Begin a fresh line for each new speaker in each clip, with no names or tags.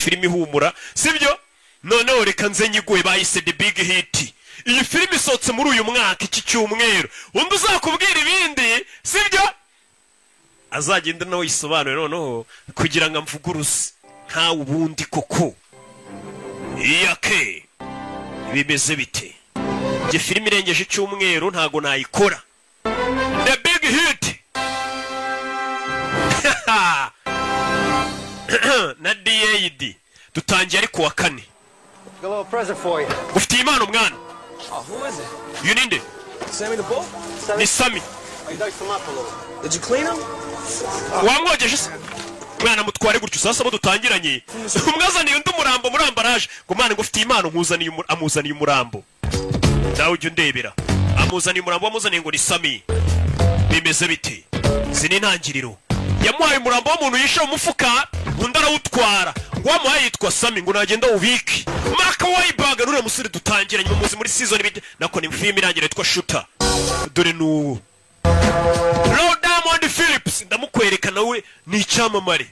filime ihumura sibyo noneho reka nze nyiguye bayise The Big Hit iyi filime isohotse muri uyu mwaka iki cyumweru undi uzakubwira ibindi sibyo azagenda nawe yisobanure noneho kugira ngo amvuguruze nta ubundi koko iyake bimeze bite je filime irengeje icyumweru ntago nayikora The Big Hit na DAD dutangiye ariko wa kane ufite impano mwana you need it
Sammy the bull?
ni Sammy
Did you clean him?
wamwogeje se mwana mutware gutyo sasa bo dutangiranye umwazaniye undi murambo muri ambaraje ngo mwana ngo ufite impano nkuzaniye amuzaniye umurambo dawe ujye ndebera amuzaniye umurambo amuzaniye ngo ni Sammy bimeze bite zini intangiriro yamuhaye umurambo w'umuntu yishe umufuka undi arawutwara ngo wamuhaye yitwa Sammy ngo nagenda ubiki Mark Wahlberg nure musore dutangiranye muzi muri season bite nako ni film irangira yitwa Shooter dore nuwo Diamond Phillips ndamukwereka nawe ni icyamamare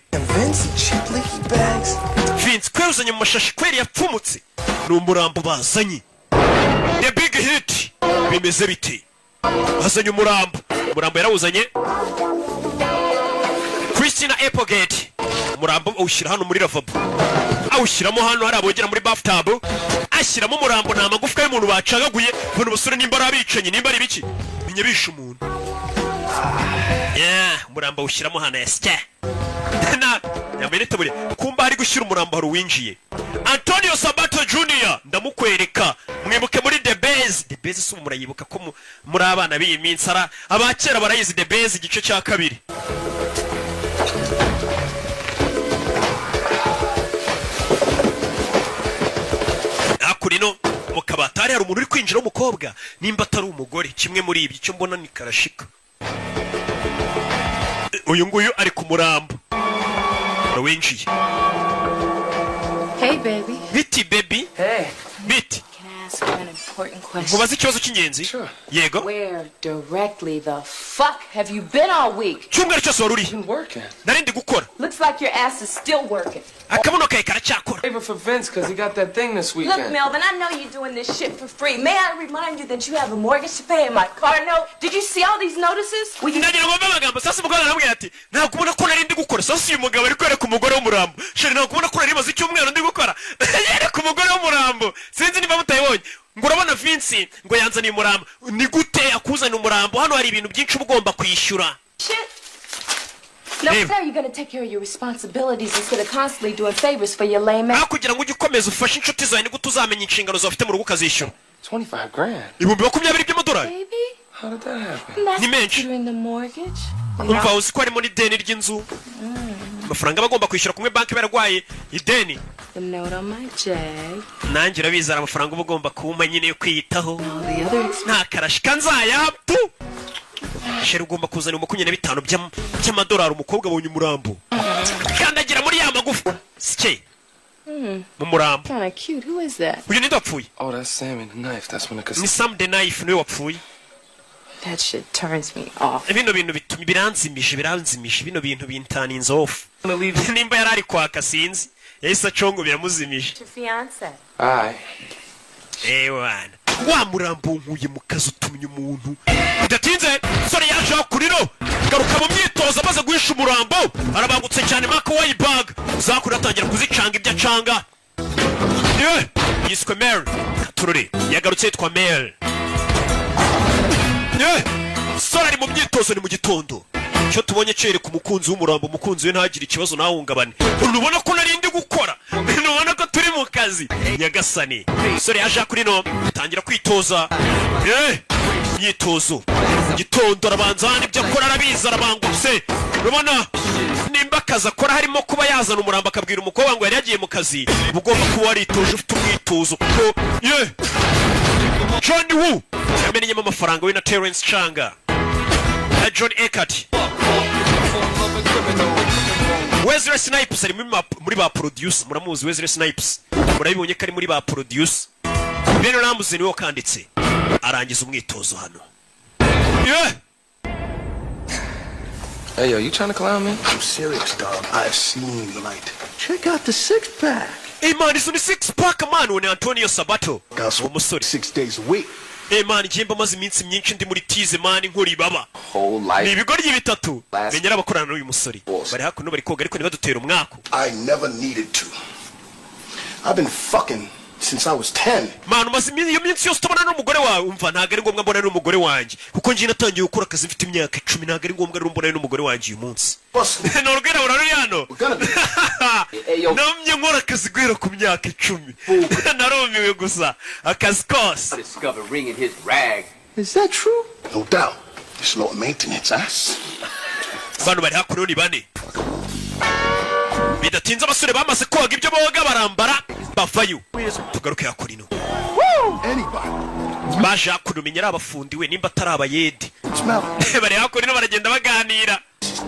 Vince kwezanye mu mashashi kweri yapfumutse ni umurambo bazanye The Big Hit bimeze bite bazanye umurambo yarawuzanye Christina Applegate umurambo awushyira hano muri lavabo awushyiramo hano hari abogera muri bathtub ashyiramo umurambo nta magufwa y'umuntu bacagaguye bano basore nimba arabicanye nimba ari biki binyabisha umuntu umurambo awushyiramo hano yasya na yamenete buri kumba hari gushyira umurambo hari uwinjiye Antonio Sabato Jr ndamukwereka mwibuke muri The Base si murayibuka ko muri abana b'iyi minsi ara abakera barayizi The Base igice cya kabiri akurino mukabatari hari umuntu uri kwinjira umukobwa nimba atari umugore kimwe muri ibyo cyo mbona ni karashika uyu nguyu ari ku murambo winjiye
Hey baby.
Biti baby.
Hey.
Biti.
Can I ask you an important question?
Mubaze ikibazo cy'ingenzi.
Sure.
Yego.
Where directly the fuck have you been all week?
Cyumweru cyose wari uri.
Been working.
Narindi gukora.
Looks like your ass is still working.
Akabuno kawe karacyakora.
Favor for Vince because he got that thing this weekend.
Look, Melvin, I know you're doing this shit for free. May I remind you that you have a mortgage to pay and my car note? Did you see all these notices?
Nagira ngo amagambo sasa umugabo aramubwira ati nta kubona ko narindi gukora sasa uyu mugabo ari kwereka umugore w'umurambo. Sheri nta kubona ko nari maze icyumweru ndi gukora. Yereka umugore w'umurambo. Sinzi niba mutayibonye. Ngo urabona Vince ngo yanzaniye umurambo. Ni gute akuzana umurambo? Hano hari ibintu byinshi ugomba kwishyura.
Shit. No, sir, you're gonna take care of your responsibilities instead of constantly doing favors for your lame ass.
Kugira ngo ujye ukomeza ufashe inshuti zawe ni gute uzamenya inshingano zawe ufite mu rugo ukazishyura.
25 grand.
Ibihumbi 20 by'amadolari.
Baby?
How did that happen?
That's
Ni menshi.
considering the mortgage.
Umva uzi ko harimo n'ideni ry'inzu. Amafaranga bagomba kwishyura kumwe banki barwaye ideni.
The note on my jag.
Nanjye urabizara amafaranga uba ugomba kuma nyine yo kwiyitaho.
All the other expenses.
Nta karashika nzayapfu. Sheri ugomba kuzana 25 by'amadolari umukobwa abonye umurambo. Kandagira muri ya magufa. Sike. Mu murambo.
Kinda cute. Who is that?
Uyu ni ndapfuye.
Oh, that's Sammy the knife. That's when it
Ni Sam the Knife niwe wapfuye.
That shit turns me off.
Bino bintu bituma biranzimisha bino bintu bintaninze off. Nimba yarari kwaka sinzi. Yahise acongo biramuzimije.
Your fiance.
Aye.
Wana. Wa murambo nkuye mu kazi utumye umuntu. Bidatinze sore yaje akuriro. Garuka mu myitozo amaze guhisha umurambo. Arabangutse cyane Mark Wahlberg. Uzakura atangira kuzicanga ibyo acanga. Yiswe Mary. Turore. Yagarutse yitwa Mary. Sora ari mu myitozo ni mu gitondo. Cyo tubonye cere ku mukunzi w'umurambo umukunzi we ntagire ikibazo nahungabane. Urubona ko narindi gukora. Urubona ko turi mu kazi. Nyagasani. Sore yaje kuri no tangira kwitoza. Myitozo. Gitondo arabanza n'ibyo akora arabiza arabangutse. Urubona nimba akazi akora harimo kuba yazana umurambo akabwira umukobwa ngo yari yagiye mu kazi. Ugomba kuba waritoje ufite umwitozo kuko John Woo yamenyemo amafaranga we na Terence Changa na John Eckert. Wesley Snipes ari muri ba producer muramuzi Wesley Snipes murabibonye ko ari muri ba producer Beno Ramsey niwe kanditse arangiza umwitozo hano.
Hey yo, you trying to clown me?
I'm serious, dog. I've seen the light. Check out the six-pack.
Hey man, izo ni six pack man, uwo ni Antonio Sabato. Uwo musore.
6 days a week.
Hey man, njemba maze iminsi myinshi ndi muri tize man nkuri baba.
Whole life.
Ni ibigoryi bitatu. Menyera abakorana n'uyu musore. Bari hakuno bari koga ariko nibadutera umwako.
I never needed to. I've been fucking since I was 10.
Man, umaze iyo minsi yose tubona n'umugore wawe, umva ntago ari ngombwa mbona n'umugore wanjye. Kuko nje natangiye gukora akazi mfite imyaka 10, ntago ari ngombwa rero mbona n'umugore wanjye uyu munsi. Norwera uraruyano. Namye nkora akazi guhera ku myaka 10. Narumiwe gusa akazi kose.
Discover ring in his rag.
Is that true? No doubt. It's low maintenance, ass.
Bano bari hakuno ni bane. Bidatinze abasore bamaze koga ibyo boga barambara bavayo. Tugaruke hakurino.
Anybody.
Baje hakuno menyera abafundiwe nimba atari abayedi.
Smell.
Bari hakurino baragenda baganira.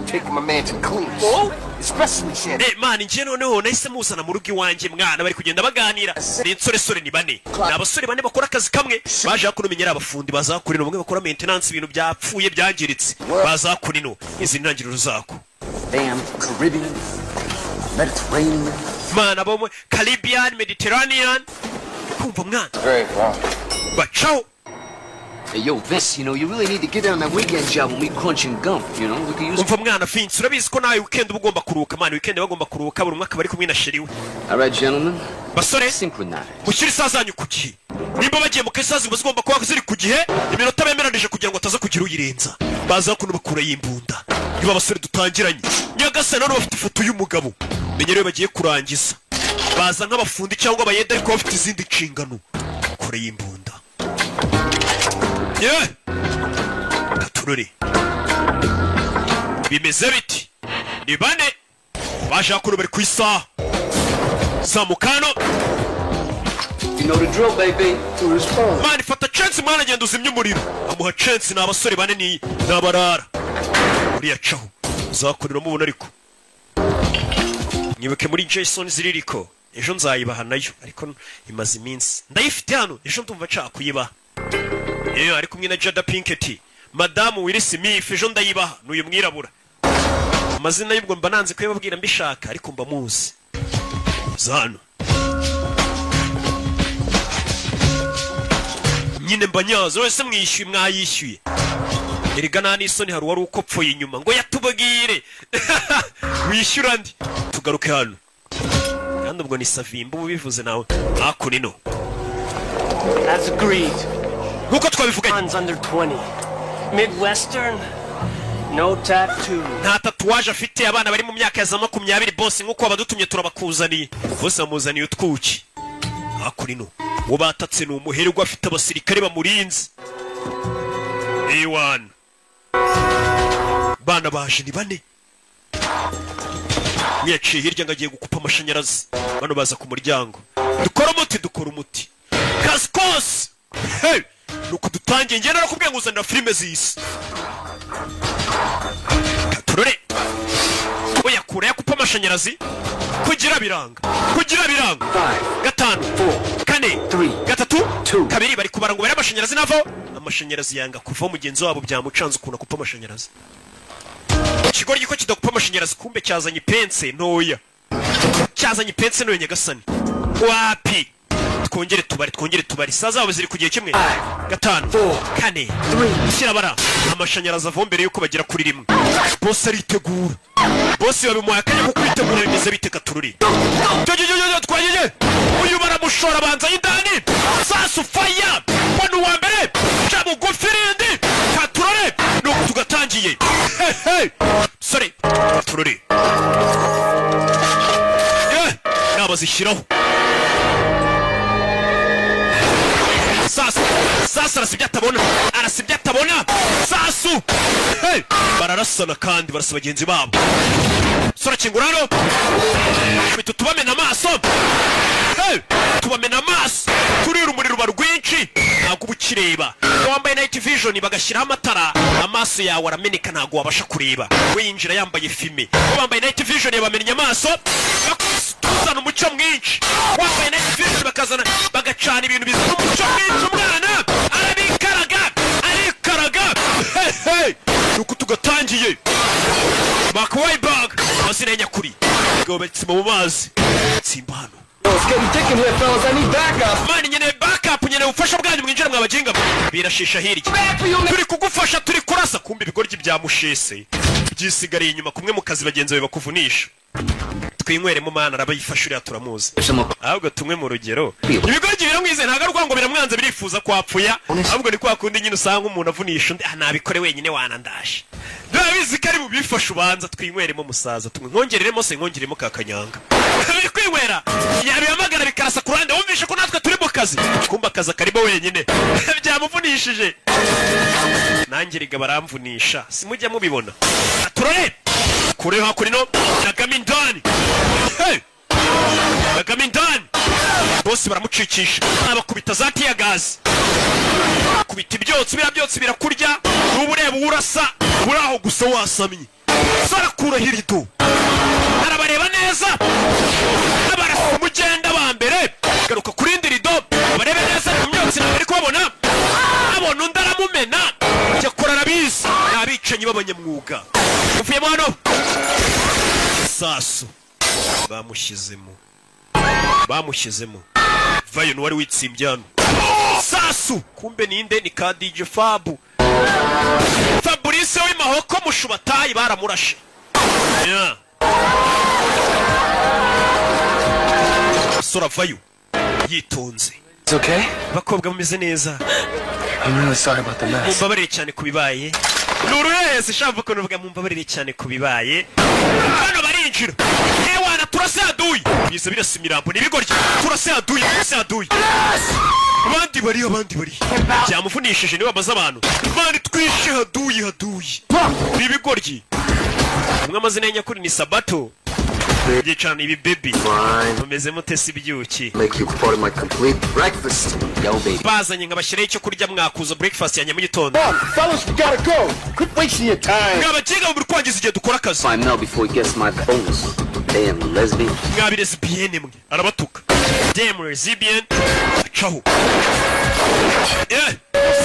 Taking my man to the clean. Especially shit.
Man, nje noneho nahise muzana mu rugo iwanjye mwana bari kugenda baganira. Ni insore ni bane. Ni abasore bane bakora akazi kamwe. Baje hakuno menyera abafundi bazakurino bamwe bakora maintenance ibintu byapfuye byangiritse. Bazakurino izi ntangiriro zako.
Damn Caribbean, Mediterranean.
Man, abo Caribbean, Mediterranean. Kumva mwana.
Very wrong.
Bacaho.
Hey, yo, Vince, you know, you really need to get on that weekend job when we crunching gum, you know? We can use...
Umva mwana Vince, urabizi ko nawe weekend ugomba kuruhuka man, weekend bagomba kuruhuka buri mwaka bari kumwe na sheri we.
All right, gentlemen.
Basore,
synchronize.
Mushyira isazanyu ku gihe. Nimba bagiye mu kasazi bazigomba kuba ziri ku gihe, iminota bemeranije kugira ngo ataza kugira uyirenza. Baza kuno bakura yimbunda. Niba basore dutangiranye. Nyagasana no bafite ifoto y'umugabo. Menyere bagiye kurangiza. Baza nk'abafundi cyangwa abayede ariko bafite izindi nshingano. Kure yimbunda. Yeah. Katurore. Bimeze biti. Ni bane. Baje hakuno bari ku isaha. Zamukano.
You know the drill, baby.
To respond.
Man, fata chance mwana agenda uzimya umuriro. Amuha chance ni abasore bane ni nabarara. Uriya caho. Uzakurira mubona ariko. Nyibuke muri Jason ziririko. Ejo nzayibaha nayo ariko imaze iminsi. Ndayifite hano. Ejo ndumva nshaka kuyibaha. Ari kumwe na Jada Pinkett. Madamu Will Smith ejo ndayibaha n'uyu mwirabura. Amazina y'ubwo mba nanze kwibabwira mbishaka ariko mba muzi. Zano. Nyine mbanyazo wese mwishyuye mwayishyuye. Erega nani isoni hari wari ukopfoye inyuma ngo yatubagire. Wishyura ndi. Tugaruke hano. Kandi ubwo ni Savimba ubivuze nawe. Hakunino.
As agreed.
Nuko twabivuganye.
One's under 20. Midwestern. No tattoo.
Nta tatuwaje afite abana bari mu myaka ya za 20 boss nkuko abadutumye turabakuzaniye. Bose amuzaniye utwuki. Hakurino. Wo batatse ni umuherwa afite abasirikare bamurinze. A1. Bana baje ni bane. Mwiyaciye hirya ngagiye gukupa amashanyarazi. Bano baza ku muryango. Dukora umuti. Kaskos. Hey! Nuko dutangiye ngenda nakubwiye nguzanira filime z'isi. Katurore. Oya kure yakupa amashanyarazi. Kugira biranga. Gatanu. 4. Gatatu. Kabiri bari kubara ngo bari amashanyarazi navo. Amashanyarazi yanga kuva mugenzi wabo byamucanze ukuna kupa amashanyarazi. Ikigori giko kidakupa amashanyarazi kumbe cyazanye pense ntoya. Cyazanye pense ntoya Nyagasani. Wapi? Twongere tubari saza abo ziri kugiye kimwe. 5 4 kirabara amashanyarazi avombere yuko bagira kuri rimwe. Boss aritegura. Boss babimuha kanya ko kwitegura bimeze biteka tururi. Twagiye uyu baramushora banza indani. Sasu fire. Bano wa mbere cyabo gofirindi. Katurore nuko tugatangiye. Hey. Sorry. Tururi. Nabazishiraho. Sasa arasibye atabona Sasu hey bararasana kandi barasa bagenzi babo sora kingurano bitu tubamena amaso hey tubamena amaso turi urumuri ruba rwinshi ntago ubukireba wambaye night vision bagashyiraho amatara amaso yawe arameneka ntago wabasha kureba we yinjira yambaye filme wambaye night vision yabamenya amaso bakuzana umucyo mwinshi wambaye night vision bakazana bagacana ibintu bizana umucyo mwinshi umwana arikaraga hey nuko tugatangiye Mark Wahlberg amazina ya nyakuri gobetse mu mazi simbano
It's getting thick in here, fellas. I need backup.
mani nyene backup nyene ubufasha bwanyu mwinjira mwabaginga birashisha hirya turi kugufasha turi kurasa kumbi ibigoryi bya mushese byisigariye inyuma kumwe mu kazi bagenzi bawe bakuvunisha twinywere mu mana arabayifashurira turamuzi ahubwo tumwe mu rugero ibigoryi biramwize ntago ari ngo biramwanze birifuza kwapfuya ahubwo ni kwa kundi nyine usanga umuntu avunisha undi nabikore wenyine wanandashe ndabizi kari bubifasha ubanza twinywere musaza tumwe nkongereremo se nkongeremo kakanyanga kwinywera yabihamagara bikarasa ku ruhande wumvishe ko natwe turi mu kazi kumba akazi karimo wenyine byamuvunishije nanjye riga baramvunisha simujya mubibona turore kure hakurino nagamindani nagamindani bose baramucikisha abakubita za tiya gazi kubita ibyotsi byotsi birakurya n'ubu ureba urasa uraho gusa wasamye sarakura hirido arabareba neza abarasa umugenda ba mbere garuka kuri indi rido barebe neza mu myotsi ntabwo ari kubabona abona undi aramumena yakora arabizi n'abicanyi b'abanyamwuga uvuyemo hano sasu bamushyizemo vayo n'uwari witsimbye hano sasu kumbe ninde ni ka DJ Fabu Fabrice w'imahoko mushubatayi baramurashe sora vayo yitonze
It's okay?
bakobwa bameze neza
I'm really sorry about the mess.
mumbabarire cyane kubibaye nuruhese shava ko nuvuga mumbabarire cyane kubibaye hano barinjira ewana turase aduyi bize birasa imirambo n'ibigoryi turase aduyi abandi bari byamufunishije niwe amaze abantu mani twishe haduyi n'ibigoryi umwe amazina y'anyakuri ni Sabato yicana ibi baby mumeze mutesi ibyuki
Make you part of my complete breakfast. Yo, baby.
bazanye nkabashyiraho icyo kurya mwakuza breakfast ya mu gitondo
Fellas, we gotta go. Quit wasting your time.
mwabakinga mu kwangiza igihe dukora akazi
Find Mel before he gets my bonus. Damn lesbian.
mwabire lesbienne mwe arabatuka damn lesbienne acaho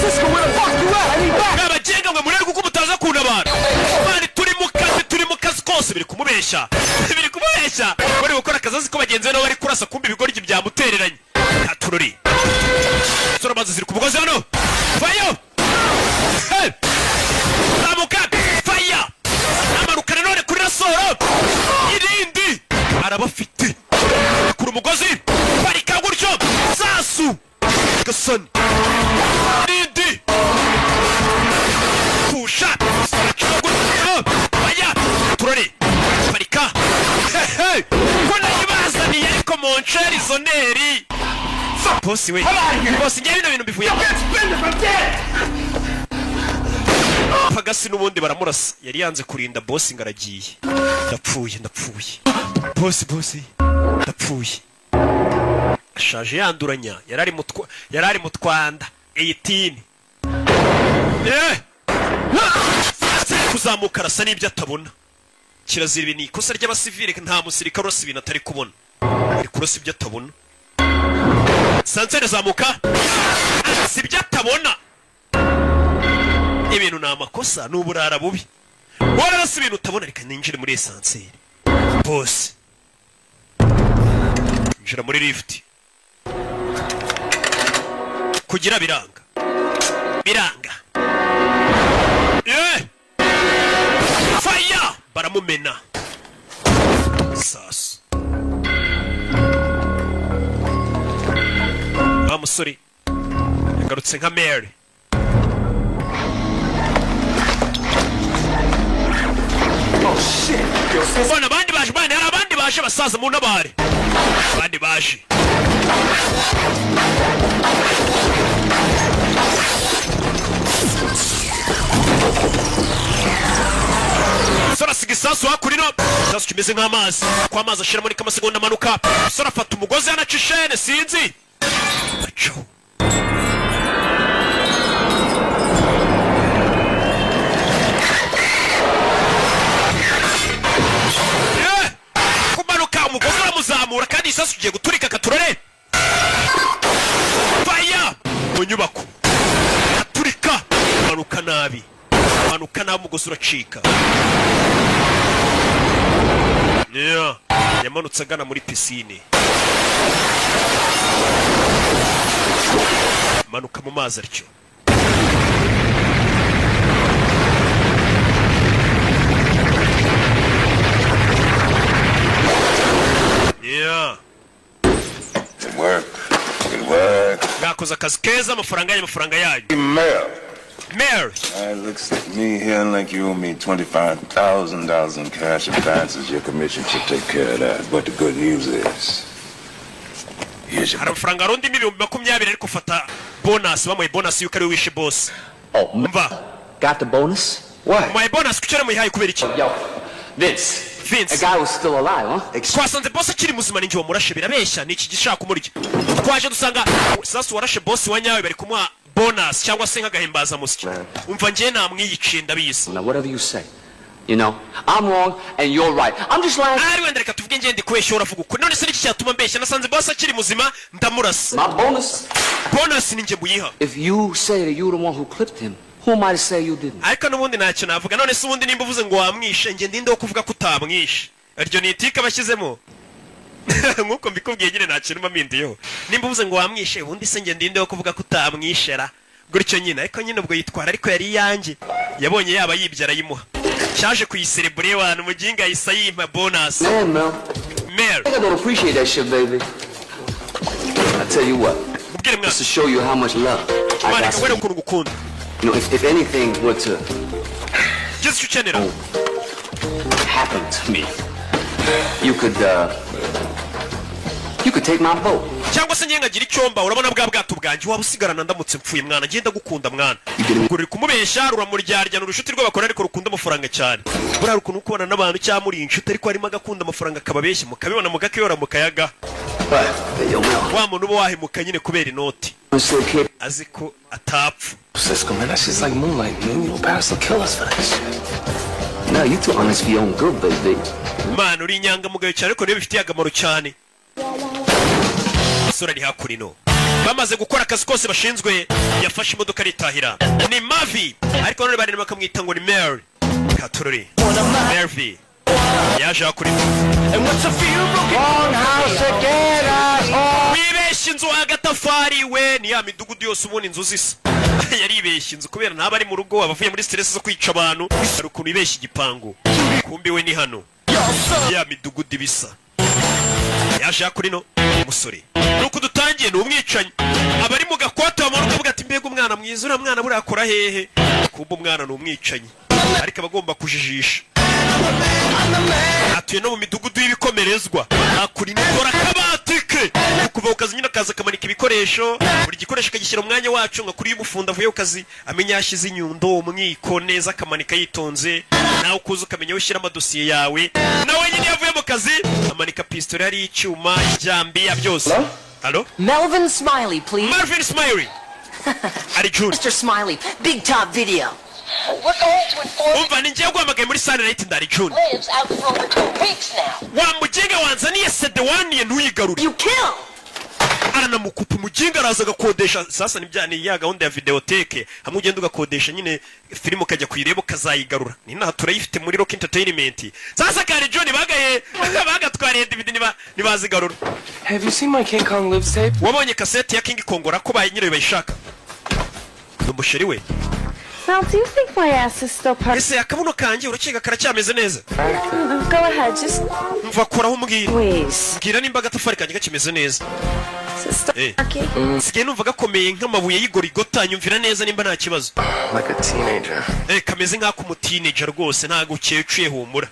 Cisco, where the fuck you at? I need back.
mwabakinga mwe murere kuko mutaza kuntabara mani turi mu kazi kose biri kumubeshya bari gukora akazi azi ko bagenzi be nabo bari kurasa kumbi ibigoryi byamutereranye turori turamaze ziri ku mugozi hano vayo zamuka faya amanuka nanone kuri rasoro irindi arabafite kuri umugozi parika gutyo sasu gasani irindi pusha faya turori parika ko nayibazaniye ariko monsheri zoneri bosi we bosi njye bino bintu mbivuye pagasi n'ubundi baramurasa yari yanze kurinda bosi ngaragiye ndapfuye bosi ndapfuye ashaje yanduranya yarari mu Twanda 18 kuzamuka arasa n'ibyo atabona kirazira ibi ni ikosa ry'abasivile nta musirikare urasa ibintu atari kubona ari kurasa ibyo atabona sansere zamuka si ibyo atabona ibintu ni amakosa ni uburara bubi wararasa ibintu utabona reka ninjire muri esanseri bose njira muri lift kugira biranga fire baramumena sasu wa musore yagarutse nka Mary bona abandi baje bane hari abandi baje basaza mu ntabare abandi baje sora sigisasu hakurino sasu kimeze nk'amazi kwa amazi ashira muri kamasegonda amanuka sora afata umugozi yanaca ishene sinzi aco kumanuka umugozi uramuzamura kandi isasu ugiye guturika katurore faya mu nyubako aturika manuka nabi umugozi uracika Yeah. Yamanutse agana muri pisine. Manuka mu mazi aricyo. Yeah.
Good work. Good work.
Gakoze akazi keza amafaranga yayo.
Mayor.
Mayor.
It looks like me here like you owe me $25,000 in cash advances. Your commission should take care of that. But the good news is, here's your...
Hari amafaranga arundi $20,000 ariko fata bonus bamuye bonus yuko ari wishe boss.
Oh,
Umva.
got the bonus? What?
My bonus kucyara muyihaye kubera iki?
Yo, Vince.
Vince.
The guy was still alive, huh?
Twasanze boss akiri muzima ninjye wamurashe birabeshya niki gishaka kumurya. Twaje dusanga sasa warashe boss wanyawe bari kumuha bonus cyangwa se nk'agahimbaza musiki. Umva ngiye namwiyice ndabizi.
Now whatever you say. You know, I'm wrong and you're right. I'm just lying.
Ari wenda reka tuvuge ngiye ndi kweshya uravuga uko. None se niki cyatuma mbeshya nasanze boss akiri muzima ndamurasa.
My bonus.
Bonus ninjye muyiha.
If you say that you're the one who clipped him, who am I to say you didn't?
Ariko nubundi ntacyo navuga none se ubundi nimba uvuze ngo wamwishe nge ndinde wo kuvuga ko utamwishe. Aryo ni itika bashyizemo. Nkuko mbikubwiye nyine ntacyo numa mindiyeho. Nimba uvuze ngo wamwishe ubundi se nge ndinde wo kuvuga ko utamwishera. Gutyo nyine ariko nyine ubwo yitwara ariko yari yanjye. Yabonye yaba yibyara yimuha. Cyaje kuyiserebure wana muginga yisayimpa bonus.
Man, Mel.
Mel.
I don't appreciate that shit, baby. I tell you what.
Ubwire mwana.
Just to show you how much love I
Mwana
got.
kwere ukuntu gukunda.
You know, if anything were to
Just to chenera.
happen to me, you could take my boat.
Cyangwa se nyenga gira icyomba urabona bwa bwato bwanjye waba usigarana ndamutse mpfuye mwana ngenda gukunda mwana. Uri kumubeshya ruramuryaryana urushuti rw'abakora ariko rukunda amafaranga cyane. Bura rukuntu kubana n'abantu cyamuri inshuti ariko harimo agakunda amafaranga kababeshya mukabibona mugakiyora mukayaga. Wa muntu bo wahemuka nyine kubera inoti. Aziko atapfu.
Cisco, man, that shit's like moonlight, man. You know, Paris will kill us for that shit.
No, you too honest for your own good, baby.
Man, uri inyangamugayo cyane ariko niyo bifitiye akamaro cyane. Sura ari hakurino. Bamaze gukora akazi kose bashinzwe yafashe imodoka aritahira. Ni Mavi. Ariko none bari bakamwita ngo ni Mary. Katururi. Mary. Yaje hakurino.
And what's a few broken house again, asshole?
Wibeshye inzu agatafari we ni ya midugudu yose ubona inzu zisa. Yaribeshye inzu kubera ntaba ari mu rugo abavuye muri stress zo kwica abantu. Ari ukuntu ibeshye igipangu. Kumbi we ni hano. Ya midugudu bisa. Yaje hakurino umusore. Nuko dutangiye no umwicanyi. Abari mu gakwata bamara kuvuga ati mbega umwana mwiza ura mwana buri akora hehe. Kumba umwana no umwicanyi. Ariko abagomba kujijisha. Atuye no mu midugudu y'ibikomerezwa. Akurino dora kabatike. Kuva ukazi nyina kaza kamanika ibikoresho. Buri gikoresho kagishyira umwanya wacu nka kuri y'umufunda avuye ukazi amenya yashize inyundo umwiko neza kamanika yitonze. Nawe ukuza ukamenya ushyira amadosiye yawe. Nawe nyine yavuye mu kazi amanika pistole ari icyuma ijambi ya byose. Hello?
Melvin Smiley, please.
Marvin Smiley. Ari June.
Mr. Smiley, Big Top Video.
We're going to inform
Umva ninjye guhamagaye muri Sunlight ndari June.
lives out for over 2 weeks now.
Wa mujinga wanzaniye sedewani ntuyigarure.
You kill!
Aranamukupa mujinga araza gakodesha sasa nibyane ya gahunda ya videoteke hamwe ugenda ugakodesha nyine filime ukajya kuyireba ukazayigarura. Ni naho turayifite muri Rock Entertainment. Sasa kare John bagatwariye DVD nibazigarura.
Have you seen my King Kong lives tape?
Wabonye cassette ya King Kongora ko nyine bayishaka. Numusheri we.
Mel, do you think my ass is still part
Ese akabuno kanjye uracika karacyameze neza.
Go ahead, just
Mva koraho umbwira.
please.
Mbwira nimba agatafari kanjye gakimeze neza.
Sister,
Sigaye numva gakomeye nk'amabuye y'igorigota nyumvira neza nimba nta kibazo.
Like a teenager.
Kameze nk'ak'umuteenager rwose ntago uciye humura.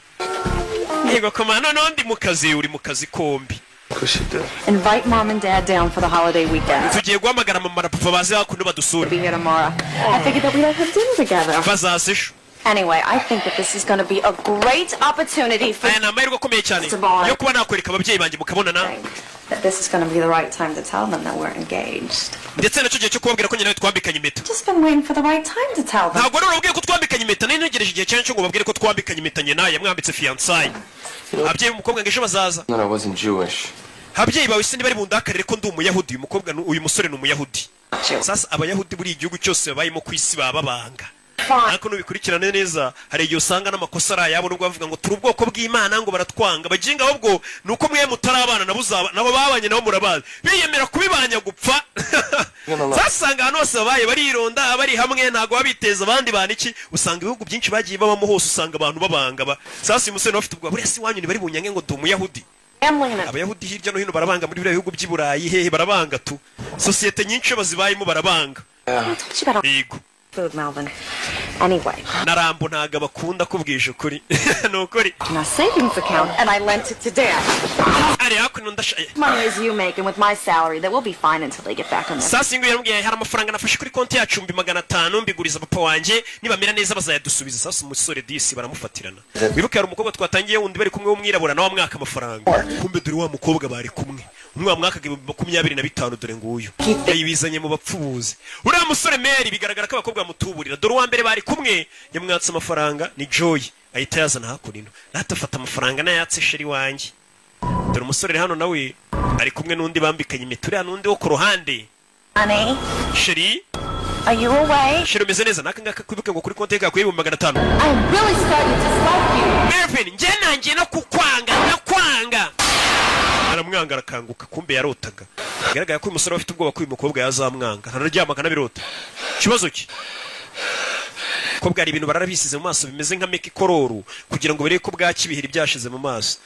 Yego komana nondi mu kazi uri mu kazi kombi.
Push it down.
Invite Mom and Dad down for the holiday weekend.
Tugiye guhamagara mama na papa baze hakuno badusura.
Be here tomorrow. I figured that we'd have dinner together.
Bazasesho.
Anyway, I think that this is going to be a great opportunity for
Aya ni amahirwe akomeye cyane yo kuba nakwereka ababyeyi banjye mukabonana.
that this is going to be the right time to tell them that we're engaged.
Ndetse nacyo gihe cyo kubabwira ko nyine twambikanye impeta.
Just been waiting for the right time to tell them.
Ntabwo rero ubwiye ko twambikanye impeta nari ntegereje igihe cyane cyo ngo babwire ko twambikanye impeta nyina yamwambitse fiancé. Ababyeyi umukobwa ngo ejo bazaza.
No, I wasn't Jewish.
Ababyeyi bawe se bari bundakarire ko ndi umuyahudi uyu musore ni umuyahudi. Sasa abayahudi buri igihugu cyose babayemo ku isi bababanga. ariko nubikurikirane neza hari igihe usanga n'amakosa ari ayabo nubwo bavuga ngo turi ubwoko bw'Imana ngo baratwanga bajinga ahubwo nuko mwe mutarabana nabo babanye nabo murabazi biyemera kubibanya gupfa zasanga hano hose babaye barironda bari hamwe ntago babiteza abandi bana iki usanga ibihugu byinshi bagiye babamo hose usanga abantu babanga sasa umusore bafite ubwo buriya si wanyu ni bari bunyange ngo ndi umuyahudi abayahudi hirya no hino barabanga muri biriya bihugu by'iburayi hehe barabanga tu sosiyete nyinshi bazibayemo barabanga yego
food, Melvin. Anyway.
Narambo ntago bakunda kubwije ukuri. Nukuri.
My savings account and I lent it to Dad.
Ari hakuno ndashaye.
Money as you make and with my salary that will be fine until they get back on this.
Sasa ingo yambwiye hari amafaranga nafashe kuri konti yacu 500 mbiguriza papa wanje nibamera neza bazayadusubiza. Sasa umusore disi baramufatirana. Wibuke hari umukobwa twatangiye wundi bari kumwe w'umwirabura na wa mwaka amafaranga. Kumbe dore wa mukobwa bari kumwe. Umwe mwaka 25 dore nguyu. Yibizanye mu bapfubuzi. Uriya musore Mary bigaragara ko abakobwa mutuburira. Dore wa mbere bari kumwe yamwatse amafaranga ni Joy. Ahita yazana hakurino. Natafata amafaranga nayatse sheri wanje. Dore umusore hano nawe ari kumwe n'undi bambikanye imituri n'undi wo ku ruhande.
Honey.
Sheri.
Are you away?
Sheri umeze neza nakanga kwibuke ngo kuri konti yawe kuri 500.
I'm really starting to dislike you.
Mervin, nje nanjye no kukwanga nakwanga. Aramwanga arakanguka kumbe yarotaga. Bigaragara ko uyu musore afite ubwoba ko uyu mukobwa yazamwanga. Hararyama kanabirota. Kibazo ki? Kobwa ari ibintu bararabisize mu maso bimeze nka meki kororo kugira ngo bereke ko bwakibihira byashize mu maso.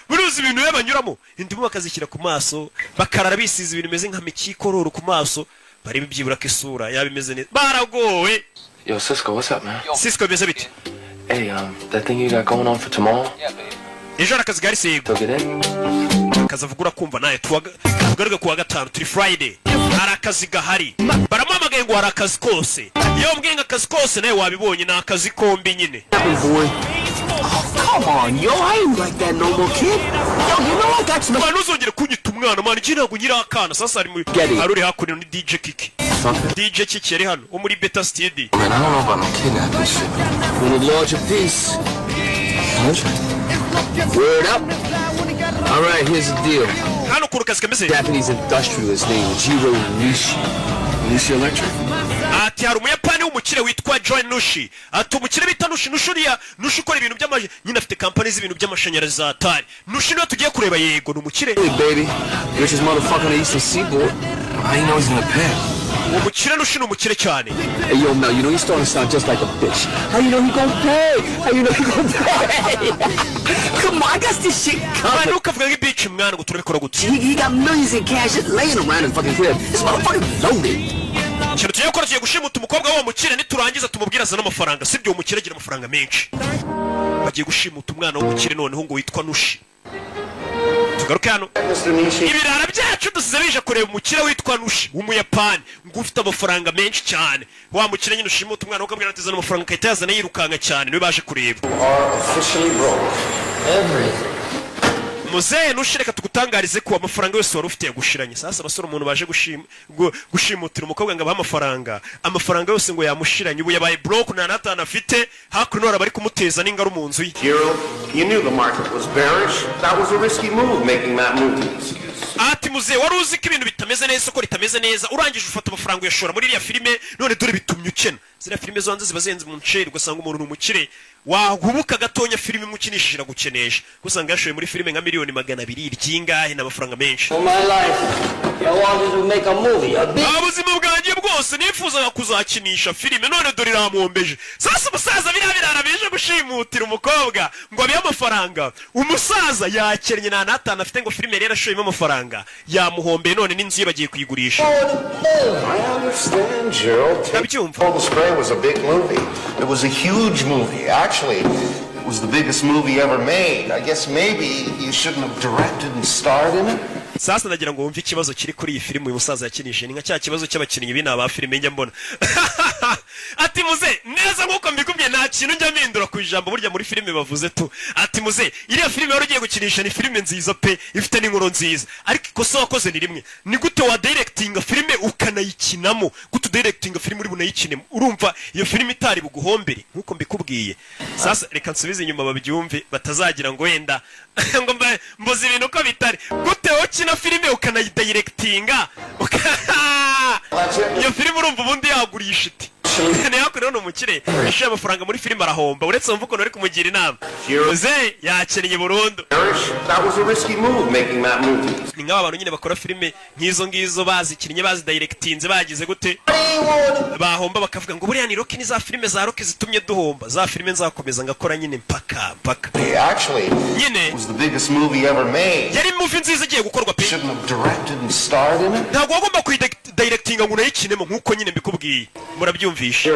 Buruzi ibintu yabanyuramo indimu bakazikira ku maso bakarara bisize ibintu bimeze nka meki kororo ku maso bari bibyibura ko isura yabimeze neza. Baragowe.
Yo, Cisco, what's up, man?
Cisco bimeze bite?
Hey, that thing you got going on for tomorrow?
Yeah, baby.
Ejo arakazi gari sego.
Took it in?
Kazavugura kumva naye tugaruka kuwa gatanu turi Friday. Arakazi gahari. Baramamagaye ngo arakazi kose. Iyo mbwenga akazi kose naye wabibonye na akazi kombi nyine.
Come on, yo, I ain't like that no more, kid. Yo, you know I got some...
Man, uzongera kunyita umwana, man, iki ntabwo nyira akana. Sasa ari aruri hakuno ni DJ Kiki. DJ Kiki yari hano, wo muri Beta Studio.
Man, I don't know about no kidnapping shit.
When the Lord your peace. Word up. All right, here's the deal.
Hano kuru kazi kameze.
Japanese industrialist named Jiro Nishi.
Nishi Electric?
Ati hari umuyapani w'umukire witwa Joy Nushi. Ati umukire bita Nushi Nushi ukora ibintu by'amaje nyine afite company z'ibintu by'amashanyarazi za Atari. Nushi niwe tugiye kureba yego ni umukire.
Hey baby, richest motherfucker on the Eastern Seaboard.
How you know he's gonna pay?
Umukire Nushi ni umukire cyane.
Hey yo Mel, you know he's starting to sound just like a bitch. How you know he gonna pay? How you know he gonna pay? Come on, I got this shit covered.
Man, ukavuga nk'ibitch mwana ngo turabikora gute.
He got millions in cash just laying around his fucking crib. This motherfucker loaded.
Ikintu tugiye gukora tugiye gushimuta umukobwa w'uwo mukire niturangiza tumubwira azana amafaranga sibyo umukire agira amafaranga menshi. Bagiye gushimuta umwana w'umukire noneho ngo witwa Nushi. Tugaruke hano. Ibirara byacu dusize bije kureba umukire witwa Nushi w'umuyapani ngo ufite amafaranga menshi cyane. Wa mukire nyine ushimuta umwana ukabwira ati zana amafaranga kayita yazana yirukanga cyane niwe baje kureba. Muzehe Nushi reka tugutangarize ko amafaranga yose wari ufite yagushiranye. Sasa abasore umuntu baje gushimutira umukobwa ngo abaha amafaranga yose ngo yamushiranye ubu yabaye broke na natana afite hakuno nora bari kumuteza n'ingaru mu nzu ye.
You knew the market was bearish. That was a risky move making that move.
Ati muzehe wari uzi ko ibintu bitameze neza ko ritameze neza urangije ufata amafaranga yashora muri iriya filime none dore bitumye ukena. Zira filime zo hanze ziba zenze mu nceri ugasanga umuntu n'umukire wahubuka gatonya filime imukinishije gukenesha gusanga yashoye muri filime nka miliyoni 200 iryingahe n'amafaranga menshi.
My life, I wanted to make a movie.
Abuzima bwanjye bwose nifuzaga kuzakinisha filime none dore iramwombeje. Sasa umusaza birabirara bije gushimutira umukobwa ngo abiye amafaranga. Umusaza yakennye na natana afite ngo filime rero ashoyemo amafaranga yamuhombe none n'inzu ye bagiye kuyigurisha.
I understand, Gerald. Total Spray was a big movie. It was a huge movie. Actually, it was the biggest movie ever made. I guess maybe you shouldn't have directed and starred in it.
Sasa ndagira ngo wumve ikibazo kiri kuri iyi filime uyu musaza yakinishije ni nka cya kibazo cy'abakinnyi bina ba filime njya mbona. Ati muze neza nkuko mbikubwiye nta kintu njya mpindura ku ijambo burya muri filime bavuze tu. Ati muze iriya filime wari ugiye gukinisha ni filime nziza pe ifite n'inkuru nziza ariko ikosa wakoze ni rimwe ni gute wa directinga filime ukanayikinamo gute directinga filime uri bunayikinemo urumva iyo filime itari buguhombere nkuko mbikubwiye. Sasa reka nsubize inyuma babyumve batazagira ngo wenda ngo mboze ibintu uko bitari gute ukina filime ukanayidirectinga iyo filime urumva ubundi yagurisha iti Niyako rero umukire yashiye amafaranga muri filime arahomba uretse umva ukuntu ari kumugira inama Jose yakennye burundu.
That was a risky move making that movie.
Ni nk'abantu nyine bakora filime nk'izo ngizo bazikinnye bazi directinze bagize gute bahomba bakavuga ngo buriya ni Rocky ni za filime za Rocky zitumye duhomba za filime nzakomeza ngakora nyine mpaka.
Actually, it was the biggest movie ever made.
Yari movie nziza igiye gukorwa pe.
Shouldn't have directed and starred in it.
Ntabwo wagomba kuyidirectinga ngo unayikinemo nk'uko nyine mbikubwiye murabyumvisha.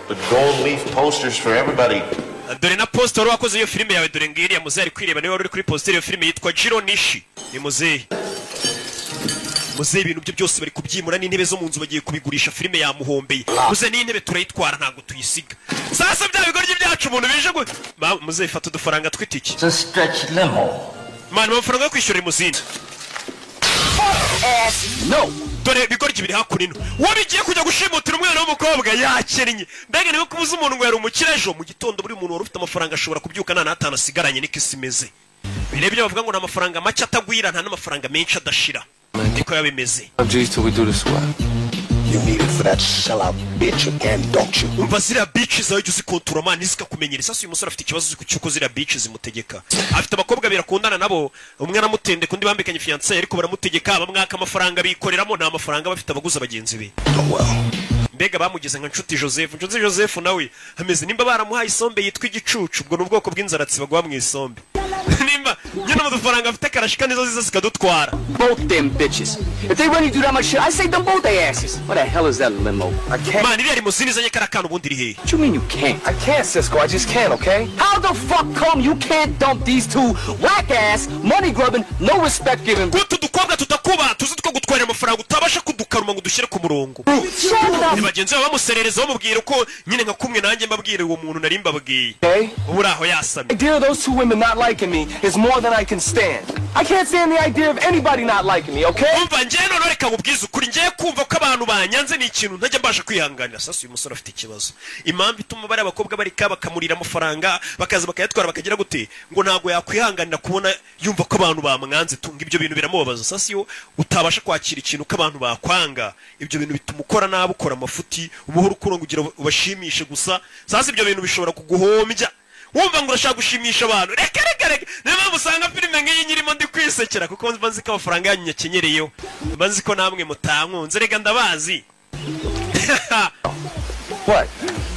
The gold leaf posters for everybody.
Dore na poster wari wakoze iyo filime yawe dore ngiri ya Muzehe ari kwireba niwe wari kuri poster iyo filime yitwa Jiro Nishi. Ni Muzehe ibintu byo byose bari kubyimura n'intebe zo mu nzu bagiye kubigurisha filime yamuhombeye. Muzehe n'intebe turayitwara ntago tuyisiga. Sasa bya bigoryi byacu umuntu bije ngo Muzehe fata udufaranga twitiki.
It's a stretch limo.
Man amafaranga yo kwishyura imuzindi. No. Dore bigoryi biri hakunino. Wabigiye kujya gushimutira umwana w'umukobwa yakennye. Mbega niwe kubuza umuntu ngo yari umukirejo mu gitondo buri muntu wari ufite amafaranga ashobora kubyuka nta natana asigaranye niko isimeze. Birebye bavuga ngo nta mafaranga make atagwira nta n'amafaranga menshi adashira. Niko yabimeze.
You need it for that sellout bitch again, don't you?
Umva ziriya bitch zawe jya uzikontura man zikakumenyera. Sasa uyu musore afite ikibazo cy'uko ziriya bitch zimutegeka. Afite abakobwa birakundana nabo umwe aramutende kundi bambikanye fiancé ariko baramutegeka bamwaka amafaranga bikoreramo nta mafaranga bafite abaguza bagenzi be. Mbega bamugeze nka Nshuti Joseph nawe hameze nimba baramuhaye isombe yitwa igicucu ubwo n'ubwoko bw'inzaratsi bagwa mu isombe. Nimba nyine amafaranga afite karashika nizo ziza zikadutwara.
Both them bitches. If they really do that much shit, I say them both their asses. What the hell is that limo? I can't.
Man, iriya limuzini zanye karakano ubundi iri hehe?
What you mean you can't?
I can't, Cisco. I just can't, okay?
How the fuck come you can't dump these two whack ass, money grubbing, no respect giving?
Kutu dukobwa tutakuba tuzi two gutwara amafaranga utabasha kudukaruma ngo dushyire ku murongo. Ni bagenzi babo bamuserereza bamubwira uko nyine nka kumwe nanjye mbabwire uwo muntu nari mbabwiye. Ubura aho yasamye.
The idea of those two women not liking me is more than I can stand. I can't stand the idea of anybody not liking me, okay?
Umva njye none reka nkubwize ukuri njye kumva ko abantu banyanze ni ikintu ntajya mbasha kwihanganira. Sasa uyu musore afite ikibazo. Impamvu ituma bari abakobwa bari bakamurira amafaranga bakaza bakayatwara bakagira gute ngo ntago yakwihanganira kubona yumva ko abantu bamwanze tunga ibyo bintu biramubabaza. Sasa iyo utabasha kwakira ikintu ko abantu bakwanga ibyo bintu bituma ukora nabi ukora amafuti ubuhoro ukura kugira ubashimishe gusa. Sasa ibyo bintu bishobora kuguhombya. Wumva ngo urashaka gushimisha abantu reka niba musanga filime nk'iyi nyirimo ndi kwisekera kuko mbanzi ko amafaranga yanyu nyakenyereyeho mbanzi ko namwe mutankunze reka ndabazi.
What?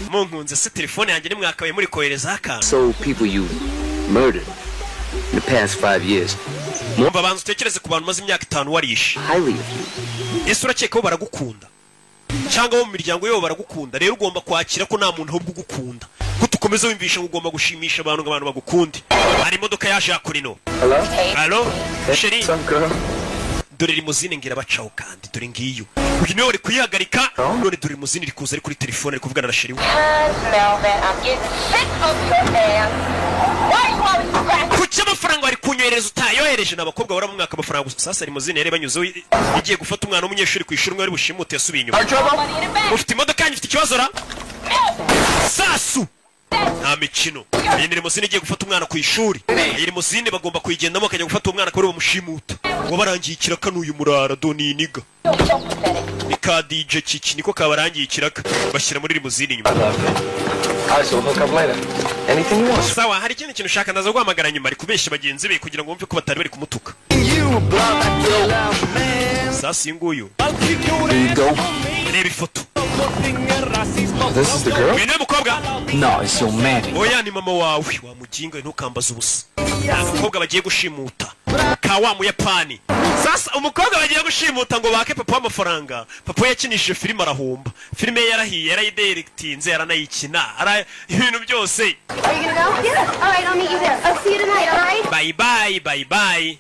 Munkunze se telefone yanjye nimwakabaye muri kohereza akantu.
So people you murdered in the past 5 years.
Mwumva bantu utekereze ku bantu maze imyaka 5 warishe.
Highly.
Ese urakeka ko baragukunda cyangwa mu miryango yabo baragukunda rero ugomba kwakira ko nta muntu ahubwo ugukunda ko tukomeza wimvisha ngo ugomba gushimisha abantu ngo abantu bagukunde. Hari imodoka yaje yakurino. Hello Sheri dore limuzine ngira bacaho kandi dore ngiyo uyu niwe uri kuyihagarika none dore limuzine iri kuza ari kuri telefone ari kuvugana na Sheri we. Kuki amafaranga ari kunyohereza utayohereje n'abakobwa bara mu mwaka amafaranga gusa. Sasa limuzine yari banyuzeho igiye gufata umwana w'umunyeshuri ku ishuri wari bushimute yasubiye inyuma. Ufite imodoka yanyu ifite ikibazo ra Sasu nta mikino. Iyi ni limuzine igiye gufata umwana ku ishuri. Iyi limuzine bagomba kuyigendamo akajya gufata umwana ko bamushimuta ngo barangiye ikiraka n'uyu murara doni niga ni ka DJ Kiki niko kabarangiye ikiraka bashyira muri limuzine inyuma. Sawa hari ikindi kintu ushaka ndaza guhamagara nyuma ari kubeshya bagenzi be kugira ngo bumve ko batari bari kumutuka. Sasa nguyu reba ifoto.
This is the girl?
Wene mukobwa?
No, it's your man.
Oya ni mama wawe wamuginga ntukambaza ubusa. Umukobwa bagiye gushimuta ka wa mu Yapani. Sasa umukobwa bagiye gushimuta ngo bake papa amafaranga. Papa yakinishije filime arahomba. Filime yarahiye yarayidirectinze yaranayikina ara ibintu byose.
Are you gonna go? Yeah. All right, I'll meet you there. I'll see you tonight, all right?
Bye bye.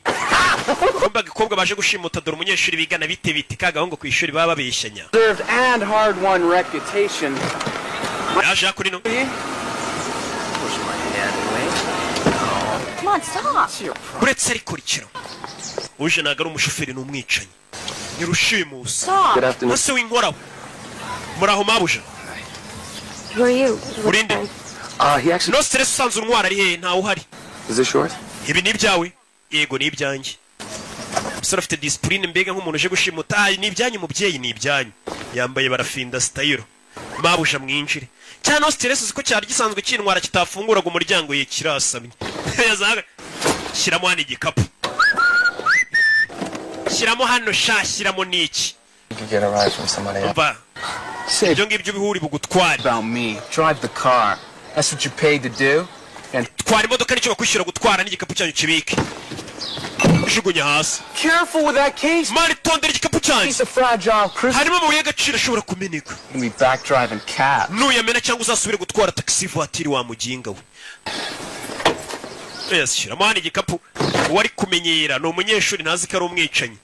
Kumba gikobwa baje gushimuta dore umunyeshuri bigana bite kagahungu ku ishuri baba babeshanya.
Served and hard won reputation.
Yaje kuri no.
Come on, stop.
Uretse ari kurikira. Uje nagara umushoferi n'umwicanyi. Nyirushimusa.
Stop.
Ase w'inkora. Muraho mabuja.
Who are you?
Urinde.
He actually.
No stress usanzwe untwara ari he ntawe uhari.
Is this yours?
Ibi ni ibyawe? Yego ni ibyanjye. Musore afite discipline mbega nk'umuntu uje gushimuta ni ibyanyu mubyeyi ni ibyanyu. Yambaye barafinda style. mabuja mwinjire cyane no stress ziko cyari gisanzwe cyintwara kitafunguraga umuryango ye kirasamye yazaga shyiramo hano igikapu shyiramo hano shyiramo niki
get a ride from somebody else.
ibyo ngibyo bihuri bugutwara
About me. Drive the car. That's what you paid to do. And
twara imodoka nicyo bakwishyura gutwara n'igikapu cyanyu kibike jugunya hasi
careful with that case.
mari tondera igikapu cyanyu
Piece of fragile crystal.
harimo amabuye y'agaciro ashobora kumeneka
You can be back driving cab.
nuyamena cyangwa uzasubire gutwara taxi voiture wa muginga we shyiramo hano igikapu wari kumenyera ni umunyeshuri ntazi ko ari umwicanyi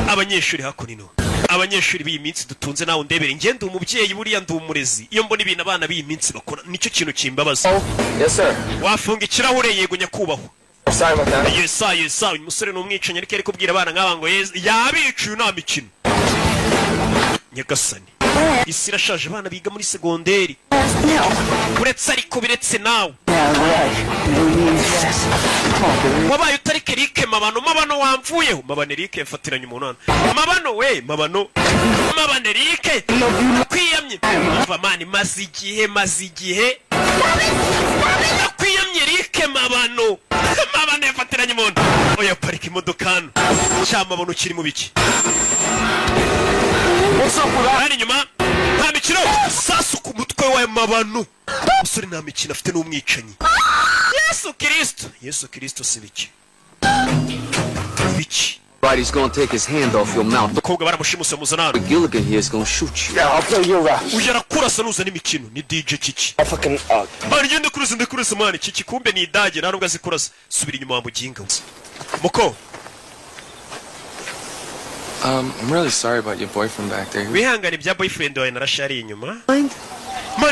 abanyeshuri hakunino abanyeshuri b'iyi minsi dutunze nawe ndebere ngende umubyeyi buriya ndi umurezi iyo mbona ibintu abana b'iyi minsi bakora nicyo kintu kimbabaza
Yes sir.
wafunga ikirahure yego nyakubahwa
Sorry about that.
yesa uyu musore ni umwicanyi ariko ari kubwira abana nk'aba ngo yabicuye nta mikino nyagasani isi irashaje abana biga muri segonderi uretse ariko biretse nawe wabaye utari kerike mabano wamvuyeho mabano Eric yafatiranye umuntu hano mabano Eric kwiyamye umva mani maze igihe kwiyamye Eric mabano yafatiranye umuntu oya parika imodoka hano cyamabano kiri mu biki hano inyuma nta mikino sasu ku mutwe wa mabano umusore nta mikino afite n'umwicanyi Yesu Kristo si biki
He's gonna take his hand off your mouth.
Umukobwa baramushimuse muzanano
Gilligan here is gonna shoot you.
Yeah, I'll play your rap.
ujya kurasa nuza n'imikino ni DJ Kiki
I fucking
mani ngende kurasa mani Kiki kumbe ni idage nta nubwo azi kurasa subira inyuma wa muginga muko
I'm really sorry about your boyfriend back there.
wihangane bya boyfriend wawe narashari inyuma mani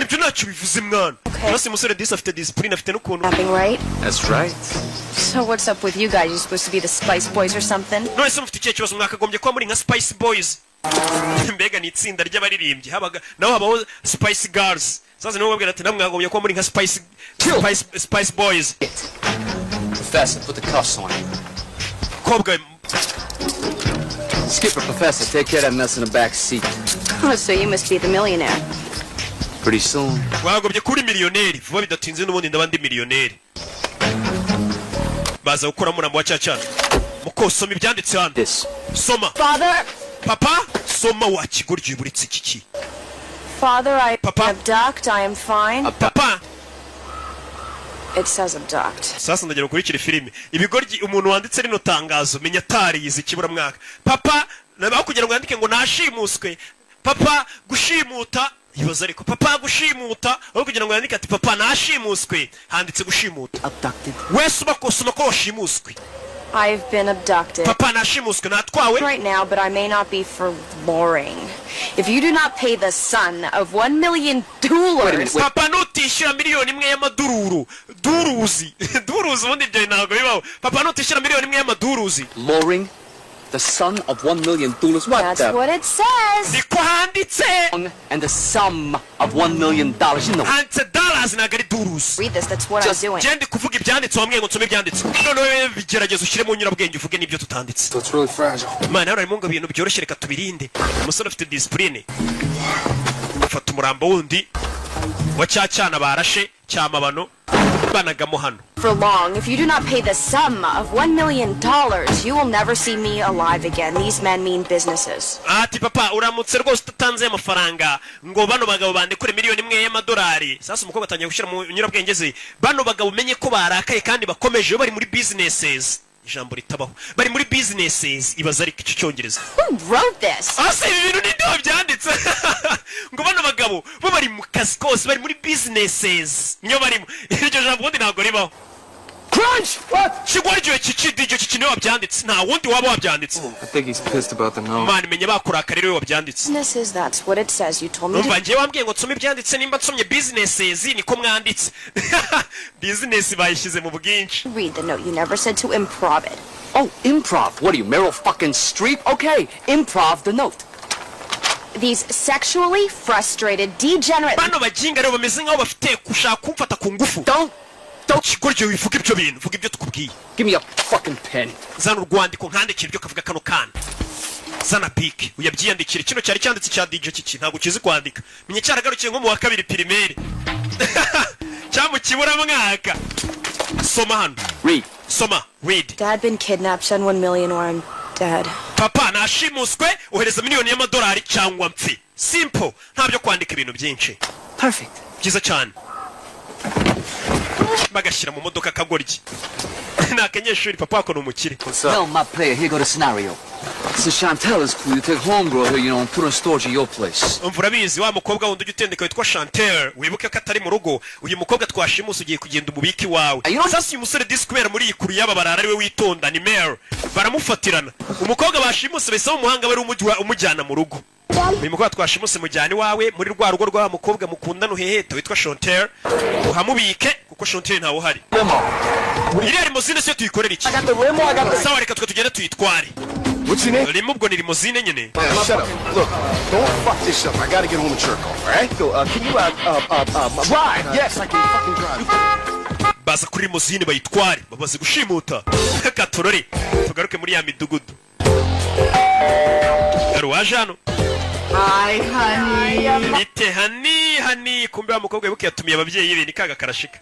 ibyo ntacyo bivuze mwana basi musore disi afite discipline afite n'ukuntu
Nothing, right?
That's right.
So what's up with you guys? You supposed to be the Spice Boys or something?
none se mufite ikihe kibazo mwakagombye kuba muri nka Spice Boys mbega ni itsinda ry'abaririmbyi habaga naho habaho Spice Girls sasa niho babwira ati namwe mwakagombye kuba muri nka Spice Boys
Professor, put the cuffs on him.
kobwa
Skipper, Professor, take care of that mess in the back seat.
Oh, so you must be the millionaire.
Pretty soon.
wagobye kuri miliyoneri vuba bidatinze n'ubundi ndabandi miliyoneri baza gukora murambo wa cyacana muko soma ibyanditse hano
This.
soma
Father,
papa soma wa kigoryi buritse kiki
Father, I
Papa?
abduct. I am fine.
papa
It says abduct.
sasa ndagira ukurikire filime ibigoryi umuntu wanditse rino tangazo menya tariyize ikibura mwaka papa nabaho kugira ngo yandike ngo nashimuswe papa gushimuta ibaza ariko papa gushimuta aho kugira ngo yandike ati papa nashimuswe handitse gushimuta
Abducted.
wese ubakosoma ko washimuswe
I've been abducted.
papa nashimuswe natwawe
Right now, but I may not be for boring. If you do not pay the son of $1 million,
papa nutishyura miliyoni imwe y'amadururu duruzi ubundi ibyo ntabwo bibaho papa nutishyura miliyoni imwe y'amaduruzi
Luring the son of $1 million. What
that's
the?
what it says.
niko handitse
And the sum of $1 million. You know.
handitse dollars ntabwo ari duruzi
Read this. That's what I'm doing.
genda kuvuga ibyanditse wamwe ngo nsome ibyanditse noneho bigerageza ushyire mu nyurabwenge uvuge n'ibyo tutanditse
So it's really fragile.
mana hano harimo ngo ibintu byoroshye reka tubirinde umusore afite disipurine afata umurambo wundi wa cya cyana barashe cya mabano banagamo hano
For long, if you do not pay the sum of $1 million, you will never see me alive again. These men mean businesses.
ati papa uramutse rwose utatanze amafaranga ngo bano bagabo bandekure miliyoni imwe y'amadolari sasa umukobwa atangiye gushyira mu nyurabwenge ze bano bagabo umenye ko barakaye kandi bakomeje bari muri businesses ijambo ritabaho bari muri businesses ibaza ariko icyo cyongereza
Who wrote this?
ase ibi bintu ninde wabyanditse ngo bano bagabo bo bari mu kazi kose bari muri businesses niyo barimo iryo jambo ubundi ntabwo ribaho
Crunch! What?
kigwaryoye kiki kiki niwe wabyanditse nta wundi waba wabyanditse
I think he's pissed about the note.
mani menye bakuraka rero we wabyanditse
Businesses, that's what it says. You told me
numva
to...
ngewe wambwiye ngo nsome ibyanditse nimba nsomye businesses niko mwanditse business bayishyize mu bwinshi
read the note. You never said to improv it.
Oh, improv. What are you, Meryl fucking Streep? Okay, improv the note.
These sexually frustrated, degenerate...
bano baginga rero bameze nk'aho bafite gushaka kumfata ku ngufu
Don't.
kigoryoye wivuga ibyo bintu vuga ibyo tukubwiye
Give me a fucking pen.
zana urwandiko nkandikira ibyo kavuga kano kana zana piki uyabyiyandikire. Kino cyari cyanditse cya DJ kiki ntabwo kizi kwandika. Menye cyaragarukiye nko mu wa kabiri primaire. Cyamu kibura mwaka. Soma hano.
Read.
Soma. Read.
Dad been kidnapped, send 1 million or I'm dead.
Papa nashimuswe ohereza miliyoni y'amadolari cyangwa mpfi. Simple. Ntabyo kwandika ibintu byinshi.
Perfect.
Byiza cyane. Bagashyira mu modoka kagoryi. Nakenyeshuri papa wako numukire.
Well, my player, here go the scenario. So Chantel is cool. You take homegirl here, you know, and put her in storage at your place.
Umvura bizi wa mukobwa wundi ugitendeka witwa Chantel, wibuke ko atari mu rugo. Uyu mukobwa twashimusa ugiye kugenda umubiki wawe. Sasa uyu musore disquare muri ikuru yaba barara ari we witonda ni Mare. Baramufatirana. Umukobwa bashimusa bese umuhanga bari umujyana mu rugo. Uyu mukobwa twashimuse mujyani wawe muri rwa rugo rwa mukobwa mukundana uheheta witwa Chantel. Uhamubike kuko Chantel ntawo hari. Iri limousine se tuyikorera iki? Sawa reka tugende tuyitware.
What's your name?
Rimubwo ni limousine nyene.
Shut up. Look, don't fuck this up. I gotta get home and jerk off, all right? So, can you, ride? Yes, I can fucking drive.
Baza kuri limousine bayitware, babaze gushimuta. Katorore, tugaruke muri ya midugudu. Waje hano.
Hi, honey.
Ite honey, kumbe wa mukobwa wibuke yatumiye ababyeyi be nikaga karashika.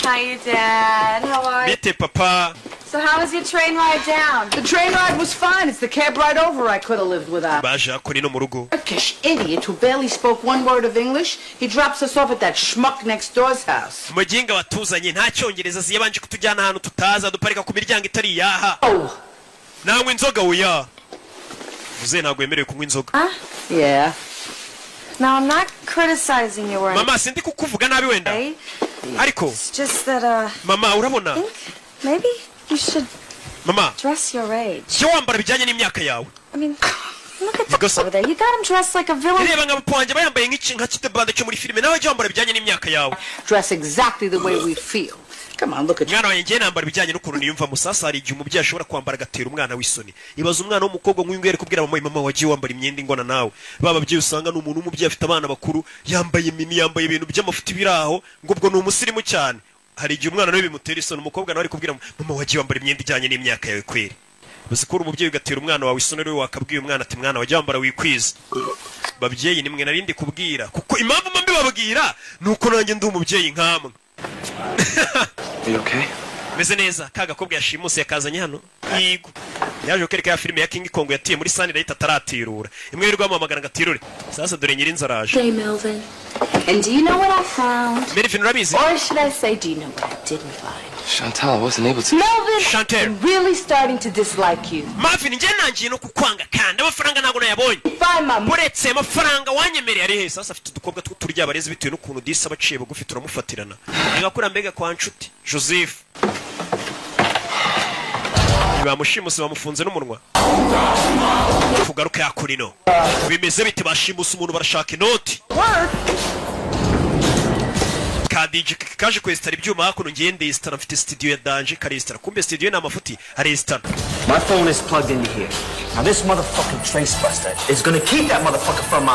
Hi, Dad. How are you?
Bite papa.
So how was your train ride down?
The train ride was fine. It's the cab ride over I could have lived without.
Baje akoni no mu rugo.
Turkish idiot who barely spoke one word of English. He drops us off at that schmuck next door's house.
Mujinga watuzanye nta cyongereza ziyabanje kutujyana hano tutaza duparika ku miryango itari yaha. Nawe inzoga uya. Uze ntago yemerewe kunywa inzoga.
Yeah.
Now I'm not criticizing you or anything.
Mama sindi kukuvuga nabi wenda. Ariko.
It's just that
Mama urabona?
Maybe you should
Mama.
Dress your age.
Cyo wambara bijyanye n'imyaka yawe.
I mean, look at the over there. You got him dressed like a villain.
Reba ngabapanje bayambaye nka kitebande cyo muri filime nawe cyo wambara bijyanye n'imyaka yawe.
Dress exactly the way we feel. Come on, look at
mwana wanjye nambara bijyanye n'ukuntu niyumva musasa hari igihe umubyeyi ashobora kwambara agatera umwana w'isoni. Ibaza umwana w'umukobwa nk'uyungere kubwira mama wagiye wambara imyenda ingona nawe. Baba bye usanga n'umuntu w'umubyeyi afite abana bakuru yambaye mini yambaye ibintu by'amafuti biraho ngo ubwo ni umusirimu cyane. Hari igihe umwana nawe bimutera isoni umukobwa nawe ari kubwira mama wagiye wambara imyenda ijyanye n'imyaka yawe kweri. Bazikora umubyeyi ugatera umwana wawe isoni rero wakabwiye umwana ati mwana wagiye wambara wikwiza. Babyeyi nimwe narindi kubwira kuko impamvu mbi babwira nuko nanjye ndi umubyeyi nkamwe.
You okay?
Meze neza kaga kobwa yashimuse yakazanye hano. Yigo. Yaje kereka ya filime ya King Kong yatiye muri Sunlight ataratirura. Imwe y'urwa amagana ngatirure. Sasa dore nyiri nzaraje.
Hey Melvin. And do you know what I found?
Melvin urabizi?
Or should I say do you know what I didn't find?
Chantal, I wasn't able to.
Melvin,
Chantal.
I'm really starting to dislike you.
Marvin nje nangiye no kukwanga kandi amafaranga ntago nayabonye.
Fine mama.
Uretse amafaranga wanyemereye ari he sasa afite udukobwa turya abarezi bitewe n'ukuntu disa baciye bugufi turamufatirana. Ngakura mbega kwa nshuti Joseph. Bamushimuse bamufunze n'umunwa. Kugaruka yakurino. Bimeze bite bashimusa umuntu barashaka inoti. Kadiji kaje kwestara ibyuma hakuno ngende istara mfite studio ya Danje karistara kumbe studio na mafuti aristara.
My phone is plugged into here. Now this motherfucking trace buster is gonna keep that motherfucker from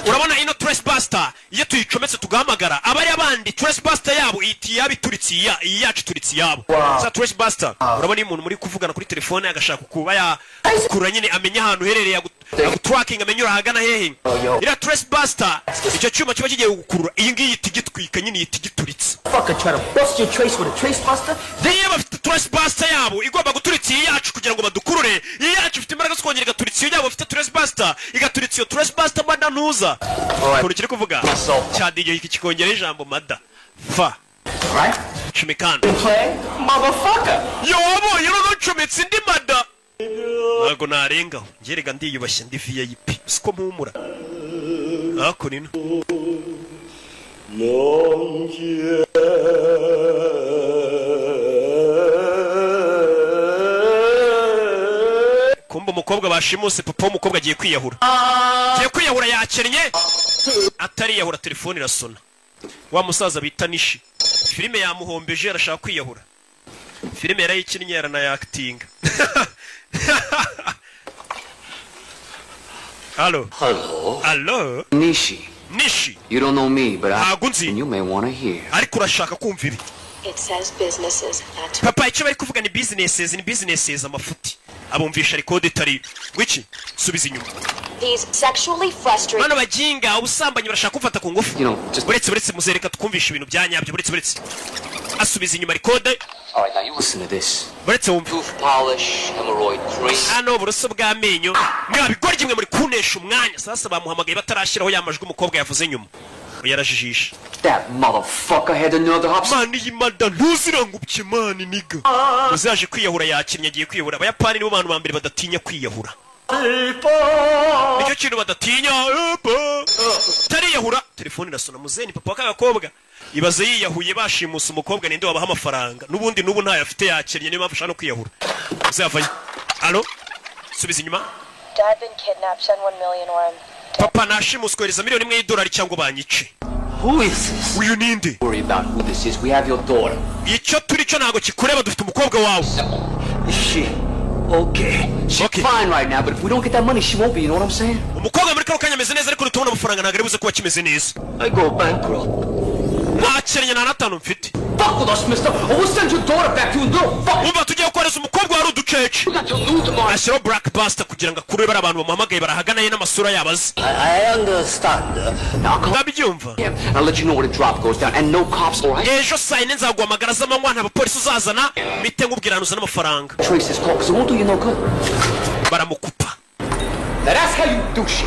urabona ino trace buster iyo tuyicometse tugahamagara abari abandi trace buster yabo iti yabituritse yacu turitse yabo. Sa trace buster urabona iyo umuntu muri kuvugana kuri telefone agashaka kuba ya kura nyine amenya ahantu herereye tracking amenyura hagana hehe. Ira trace buster icyo cyuma kiba kigiye gukurura iyi ngiyi itigitwika nyine itigituritse.
Fucker try to bust your trace with a trace buster.
They bafite trace buster yabo igomba guturitse yacu kugira ngo badukurure. Yacu ifite imbaraga zo kongera igaturitse yabo bafite trace buster igaturitse yo trace buster mada ntuza. Kuri kiri kuvuga cya DJ iki kikongera ijambo mada fa
right
chimikana
play motherfucker
yo abo yero chometse ndi mada nago narenga ngerega ndiyubashye ndi VIP siko mpumura ako nino nonje kumba umukobwa bashimuse papa w'umukobwa agiye kwiyahura. Agiye kwiyahura yakennye atari yahura telefone irasona. Wa musaza bita Nishi. Filime yamuhombeje arashaka kwiyahura. Filime yarayikinnye yarana acting. Hello. Hello.
Nishi.
Nishi.
You don't know me, but
and
you may want to hear.
Ariko urashaka kumva ibi.
It says businesses. That's
Papa icyo bari kuvuga ni businesses amafuti. abumvisha record itari wiki subiza inyuma.
He's sexually frustrated.
Bano bajinga ubusambanyi barashaka kumfata ku ngufu. Buretse muzereka tukumvisha ibintu byanyabyo buretse. Asubiza inyuma record.
All right, now you listen to this.
Buretse wumva.
Tooth polish, hemorrhoid cream.
Hano buruso bw'amenyo. Mwabigorye mwe muri kunesha umwanya. Sasa bamuhamagaye batarashiraho yamajwe umukobwa yavuze nyuma. Yarajijisha.
That motherfucker had another hop.
Man yimanda ntuzirangubye man niga. Uzaje kwiyahura yakinnye agiye kwiyahura. Abayapani nibo bantu bambere badatinya kwiyahura. Nicyo kintu badatinya. Tariyahura. Telefone irasona muzeni papa w'akagakobwa. Ibaze yiyahuye bashimusa umukobwa ninde wabaha amafaranga. Nubundi nubu ntayo afite yakinnye niyo mpamvu ashaka kwiyahura. Uzavayo. Allo? Subiza inyuma.
Dad been kidnapped, send 1 million or I'm...
Papa nashimuswereza miliyoni imwe y'idolari cyangwa banyice.
Who is this?
Uyu ninde?
Worry about who this is. We have your daughter.
Icyo turi cyo ntago kikureba dufite umukobwa wawe.
Is she? Okay. She's fine right now, but if we don't get that money, she won't be, you know what I'm saying?
Umukobwa muri kano kanya ameze neza ariko rutubona amafaranga ntago aribuze kuba kimeze neza.
I go bankrupt.
Ntakenye na natanu mfite.
Fuck with us, mister, or we'll send your daughter back to you and do fuck.
Umva tugiye gukoreza umukobwa wari udukeke. Ashyiraho Blackbuster kugira ngo akure bari abantu bamuhamagaye barahaganaye n'amasura yabaze.
I understand. Now come
Ndabyumva.
I'll let you know when the drop goes down and no cops, all right?
Ejo saa yine nzaguhamagara z'amanywa nta bapolisi uzazana mite nkubwira uzana amafaranga.
Trace this call, 'cause it won't do you no good.
Baramukupa.
Now that's how you do shit.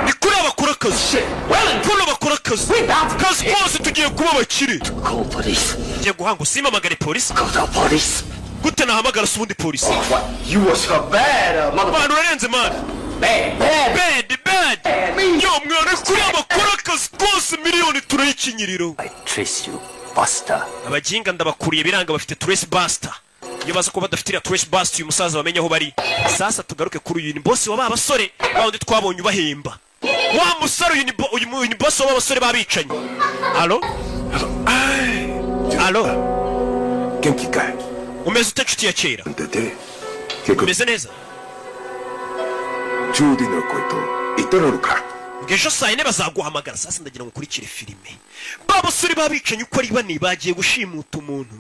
Ni kuri abakora akazi.
Shit. Well,
kuri abakora akazi. Kazi kose tugiye kuba abakire.
Call police.
Ngiye guhanga usimamagare polisi.
Call the police.
Gute nahamagara se ubundi polisi?
What? You was so bad, motherfucker.
Man urarenze man. Bad. Yo mwana kuri abakora akazi kose miliyoni turayikinyiriro.
I trace you, Buster.
Abajinga ndabakuriye biranga bafite Trace Buster. Iyo baza kuba badafitira Trace Buster uyu musaza bamenye aho bari. Sasa tugaruke kuri uyu ni boss wa babasore bawundi twabonye ubahemba. Wa musore uyu ni boss wa babasore babicanye. Allo?
Genki kai.
Umeze ute nshuti ya kera? Umeze neza?
Judy no koito itororuka.
Ngejo saa yine bazaguhamagara sasa ndagira ngo ukurikire filime. Babasore babicanye uko ari bane bagiye gushimuta umuntu.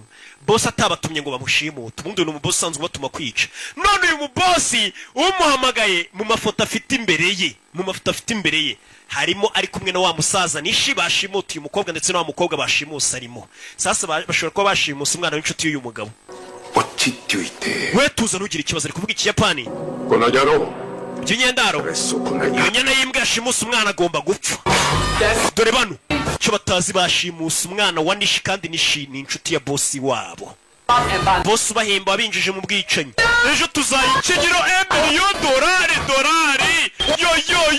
Boss atabatumye ngo bamushimuta. Ubundi ni umuboss usanzwe batuma kwica. None uyu mubosi umuhamagaye mu mafoto afite imbere ye. Harimo ari kumwe na wa musaza nishi bashimuta uyu mukobwa ndetse na wa mukobwa bashimusa arimo. Sasa bashobora kuba bashimusa umwana w'inshuti y'uyu mugabo. We tuza nugira ikibazo ari kuvuga ikiyapani.
Konajaro.
By'inyendaro. Iyo nyana y'imbwa yashimusa umwana agomba gupfa. Dore bano cyo batazi bashimusa umwana wa Nishi kandi Nishi ni inshuti ya boss wabo. Boss bahemba binjije mu bwicanyi. Ejo tuzayikinyiro $1 million.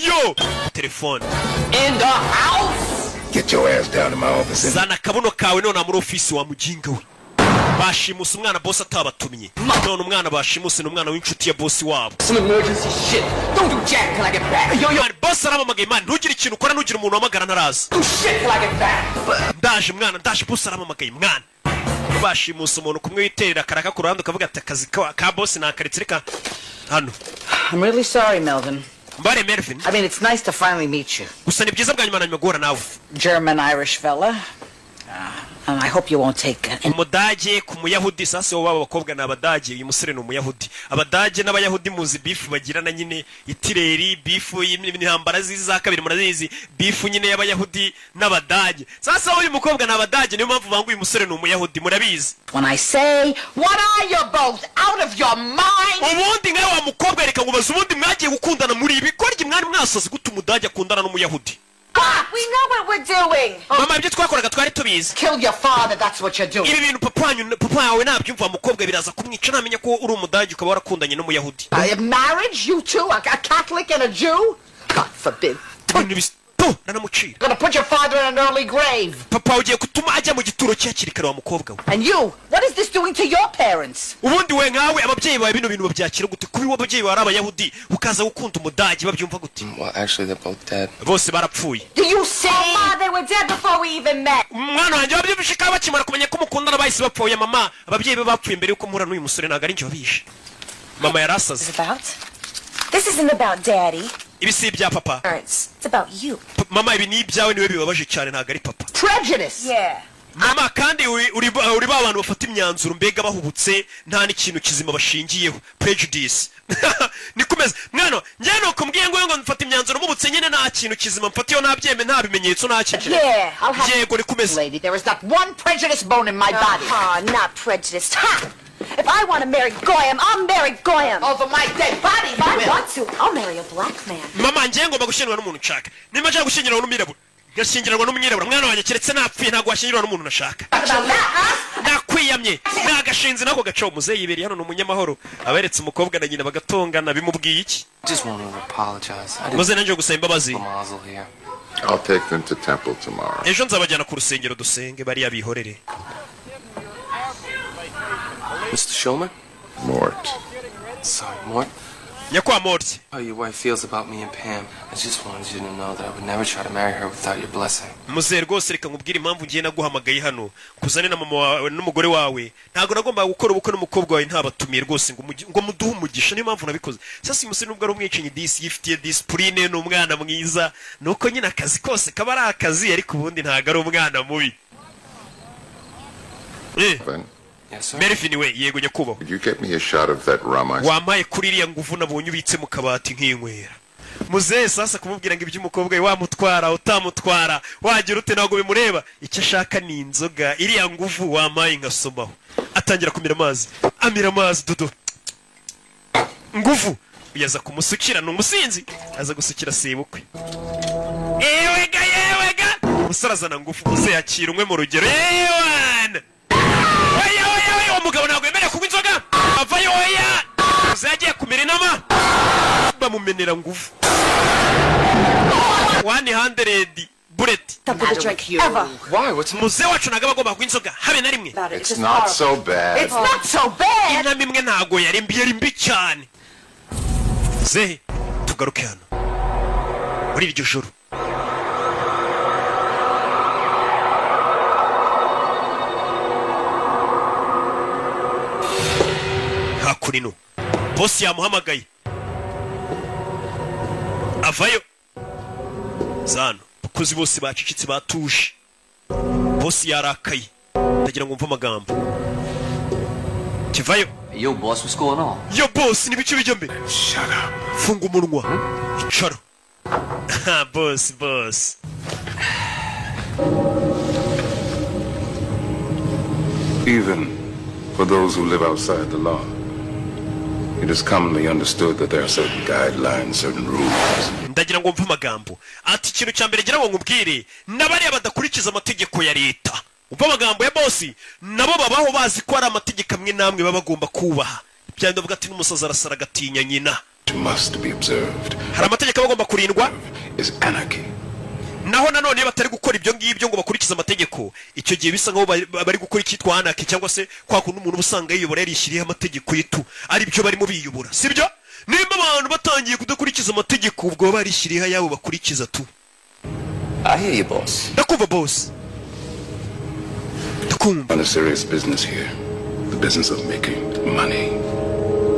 Yo. Telefone.
In the house.
Get your ass down to my office.
Zana kabuno kawe none muri office wa mujinga we. Bashimusa umwana boss atabatumye. None umwana bashimuse n'umwana w'inshuti ya boss wabo.
Some emergency shit. Don't do jack till I get back.
Yo, boss aramamagaye man, ntugire ikintu ukora ntugire umuntu wamagara ntaraza.
Do shit till I get back.
Ndaje boss aramamagaye mwana. Bashimusa umuntu kumwe witerera karaka ku ruhande ukavuga ati akazi ka boss nakaritse reka hano.
I'm really sorry, Melvin.
Mbare Melvin.
I mean, it's nice to finally meet you.
Gusa ni byiza bwa nyuma na nyuma nawe.
German Irish fella. And I hope you won't take it.
Umudage ku muyahudi sasa waba bakobwa n'abadage uyu musore n'umuyahudi. Abadage n'abayahudi muzi beef bagirana nyine itireri beef y'intambara ziza kabiri murazizi beef nyine y'abayahudi n'abadage. Sasa uyu mukobwa n'abadage niyo mpamvu bangu uyu musore n'umuyahudi murabizi.
When I say, what are you both out of your mind?
Ubundi ngawe wa mukobwa reka ngubaza ubundi mwagiye gukundana muri ibi korye mwari mwasoze gute umudage akundana n'umuyahudi.
We know what we're doing.
Mama ibyo twakoraga twari tubizi.
Kill your father, that's what you're doing.
Ibi bintu papa wawe nabyumva mukobwa biraza kumwica namenya ko uri umudage ukaba warakundanye n'umuyahudi.
Marriage, you two, a Catholic and a Jew? God forbid.
Nanamucira.
Gonna put your father in an early grave.
Papa ugiye kutuma ajya mu gituro cyakiri kare wa mukobwa we.
And you, what is this doing to your parents?
Ubundi we nkawe ababyeyi bawe bino bintu babyakira gute kubi w'ababyeyi bari abayahudi ukaza gukunda umudage babyumva gute?
Well, actually they're both dead.
Bose barapfuye.
Do you say?
Mama, they were dead before we even met.
Mwana wanjye babyumvishika bakimara kumenya ko mukundana bahise bapfuye mama ababyeyi be bapfuye mbere yuko muhura n'uyu musore ntago ari njye wabishe. Mama yarasaze.
This isn't about Daddy.
Ibi si ibya papa.
It's about you.
Mama ibi ni ibyawe niwe bibabaje cyane ntago ari papa.
Prejudice.
Yeah.
mama kandi uri ba bantu bafata imyanzuro mbega bahubutse nta n'ikintu kizima bashingiyeho prejudice nikomeza mwana njye nuko mbwiye ngo mfata imyanzuro mubutse nyine nta kintu kizima mfatiyo nta byeme nta bimenyetso nta kintu yego nikomeza
lady there is not one prejudice bone in my body.
Not prejudiced. Ha! If I want to marry Goyam, I'll marry Goyam.
Over my dead body,
If I want to, I'll marry a black man.
mama njye ngomba gushyingirwa n'umuntu nshaka nimba nshaka gushyingirwa n'umwirabura ngashyingirwa n'umwirabura mwana wanjye keretse napfuye ntabwo washyingirwa n'umuntu nashaka nakwiyamye nagashinze nako gacaho muzehe yibereye hano ni umunyamahoro aberetse umukobwa na nyina bagatongana bimubwiye iki muzehe nanjye gusaba imbabazi
I'll take them to temple tomorrow.
ejo nzabajyana ku rusengero dusenge bariya bihorere.
Mr. Shulman?
Mort.
Sorry, Mort.
Nyakwa Mort.
How your wife feels about me and Pam. I just wanted you to know that I would never try to marry her without your blessing.
Muzehe rwose reka nkubwire impamvu ngiye naguhamagaye hano kuzane na mama wawe n'umugore wawe ntago nagomba gukora ubukwe n'umukobwa wawe ntabatumiye rwose ngo muduhe umugisha niyo mpamvu nabikoze sasa umusore nubwo ari umwicanyi disi yifitiye discipline n'umwana mwiza nuko nyine akazi kose kaba ari akazi ariko ubundi ntago ari umwana mubi.
Yes, sir.
Merifini we yego nyakubaho.
Could you get me a shot of that rum I...
Wamaye kuri iriya nguvu nabonye ubitse mu kabati nk'inkwera. Muzehe sasa kumubwira ngo iby'umukobwa we wamutwara utamutwara wagira ute ntabwo bimureba icyo ashaka ni inzoga iriya nguvu wamaye ngasomaho atangira kumira amazi amira amazi dodo nguvu uyaza kumusukira n'umusinzi aza gusukira sebukwe yewega umusore azana nguvu muzehe akira umwe mu rugero ewana umugabo ntabwo yemerewe kunywa inzoga avayo oya muzehe agiye kumira inama bamumenera nguvu 100 bullet.
Why? What's
muzehe wacu ntabwo agomba kunywa inzoga habe na rimwe.
It's not so bad.
It's not so bad.
inama imwe ntabwo yari mbi cyane. Muzehe tugaruke hano muri iryo joro. Hakurino bosi yamuhamagaye avayo zano bakozi bose bacicitse batuje bosi yarakaye ndagira ngo mve amagambo kivayo.
Yo, boss, what's going on?
Yo, boss, ni bicu bijya mbere.
Shut up.
Funga umunwa. Icara. Boss.
Even for those who live outside the law, it is commonly understood that there are certain guidelines, certain rules.
Ndagira ngo mve amagambo. Ati ikintu cya mbere gira ngo nkubwire nabari abadakurikiza amategeko ya leta. Umva amagambo ya bosi nabo babaho bazi ko ari amategeko amwe namwe baba bagomba kubaha. Byandi bavuga ati n'umusaza arasara gatinya nyina.
Must be observed.
Hari amategeko bagomba kurindwa
is anarchy.
Naho nanone iyo batari gukora ibyo ngibyo ngo bakurikiza amategeko icyo gihe bisa nkaho bari gukora ikitwa anarchy cyangwa se kwa kuntu umuntu usanga yiyobora yarishiriye amategeko yitu ari byo barimo biyobora sibyo nimba abantu batangiye kudakurikiza amategeko ubwo barishiriye yabo bakurikiza tu.
I hear you, boss.
Ndakumva boss.
On a serious business here, the business of making money.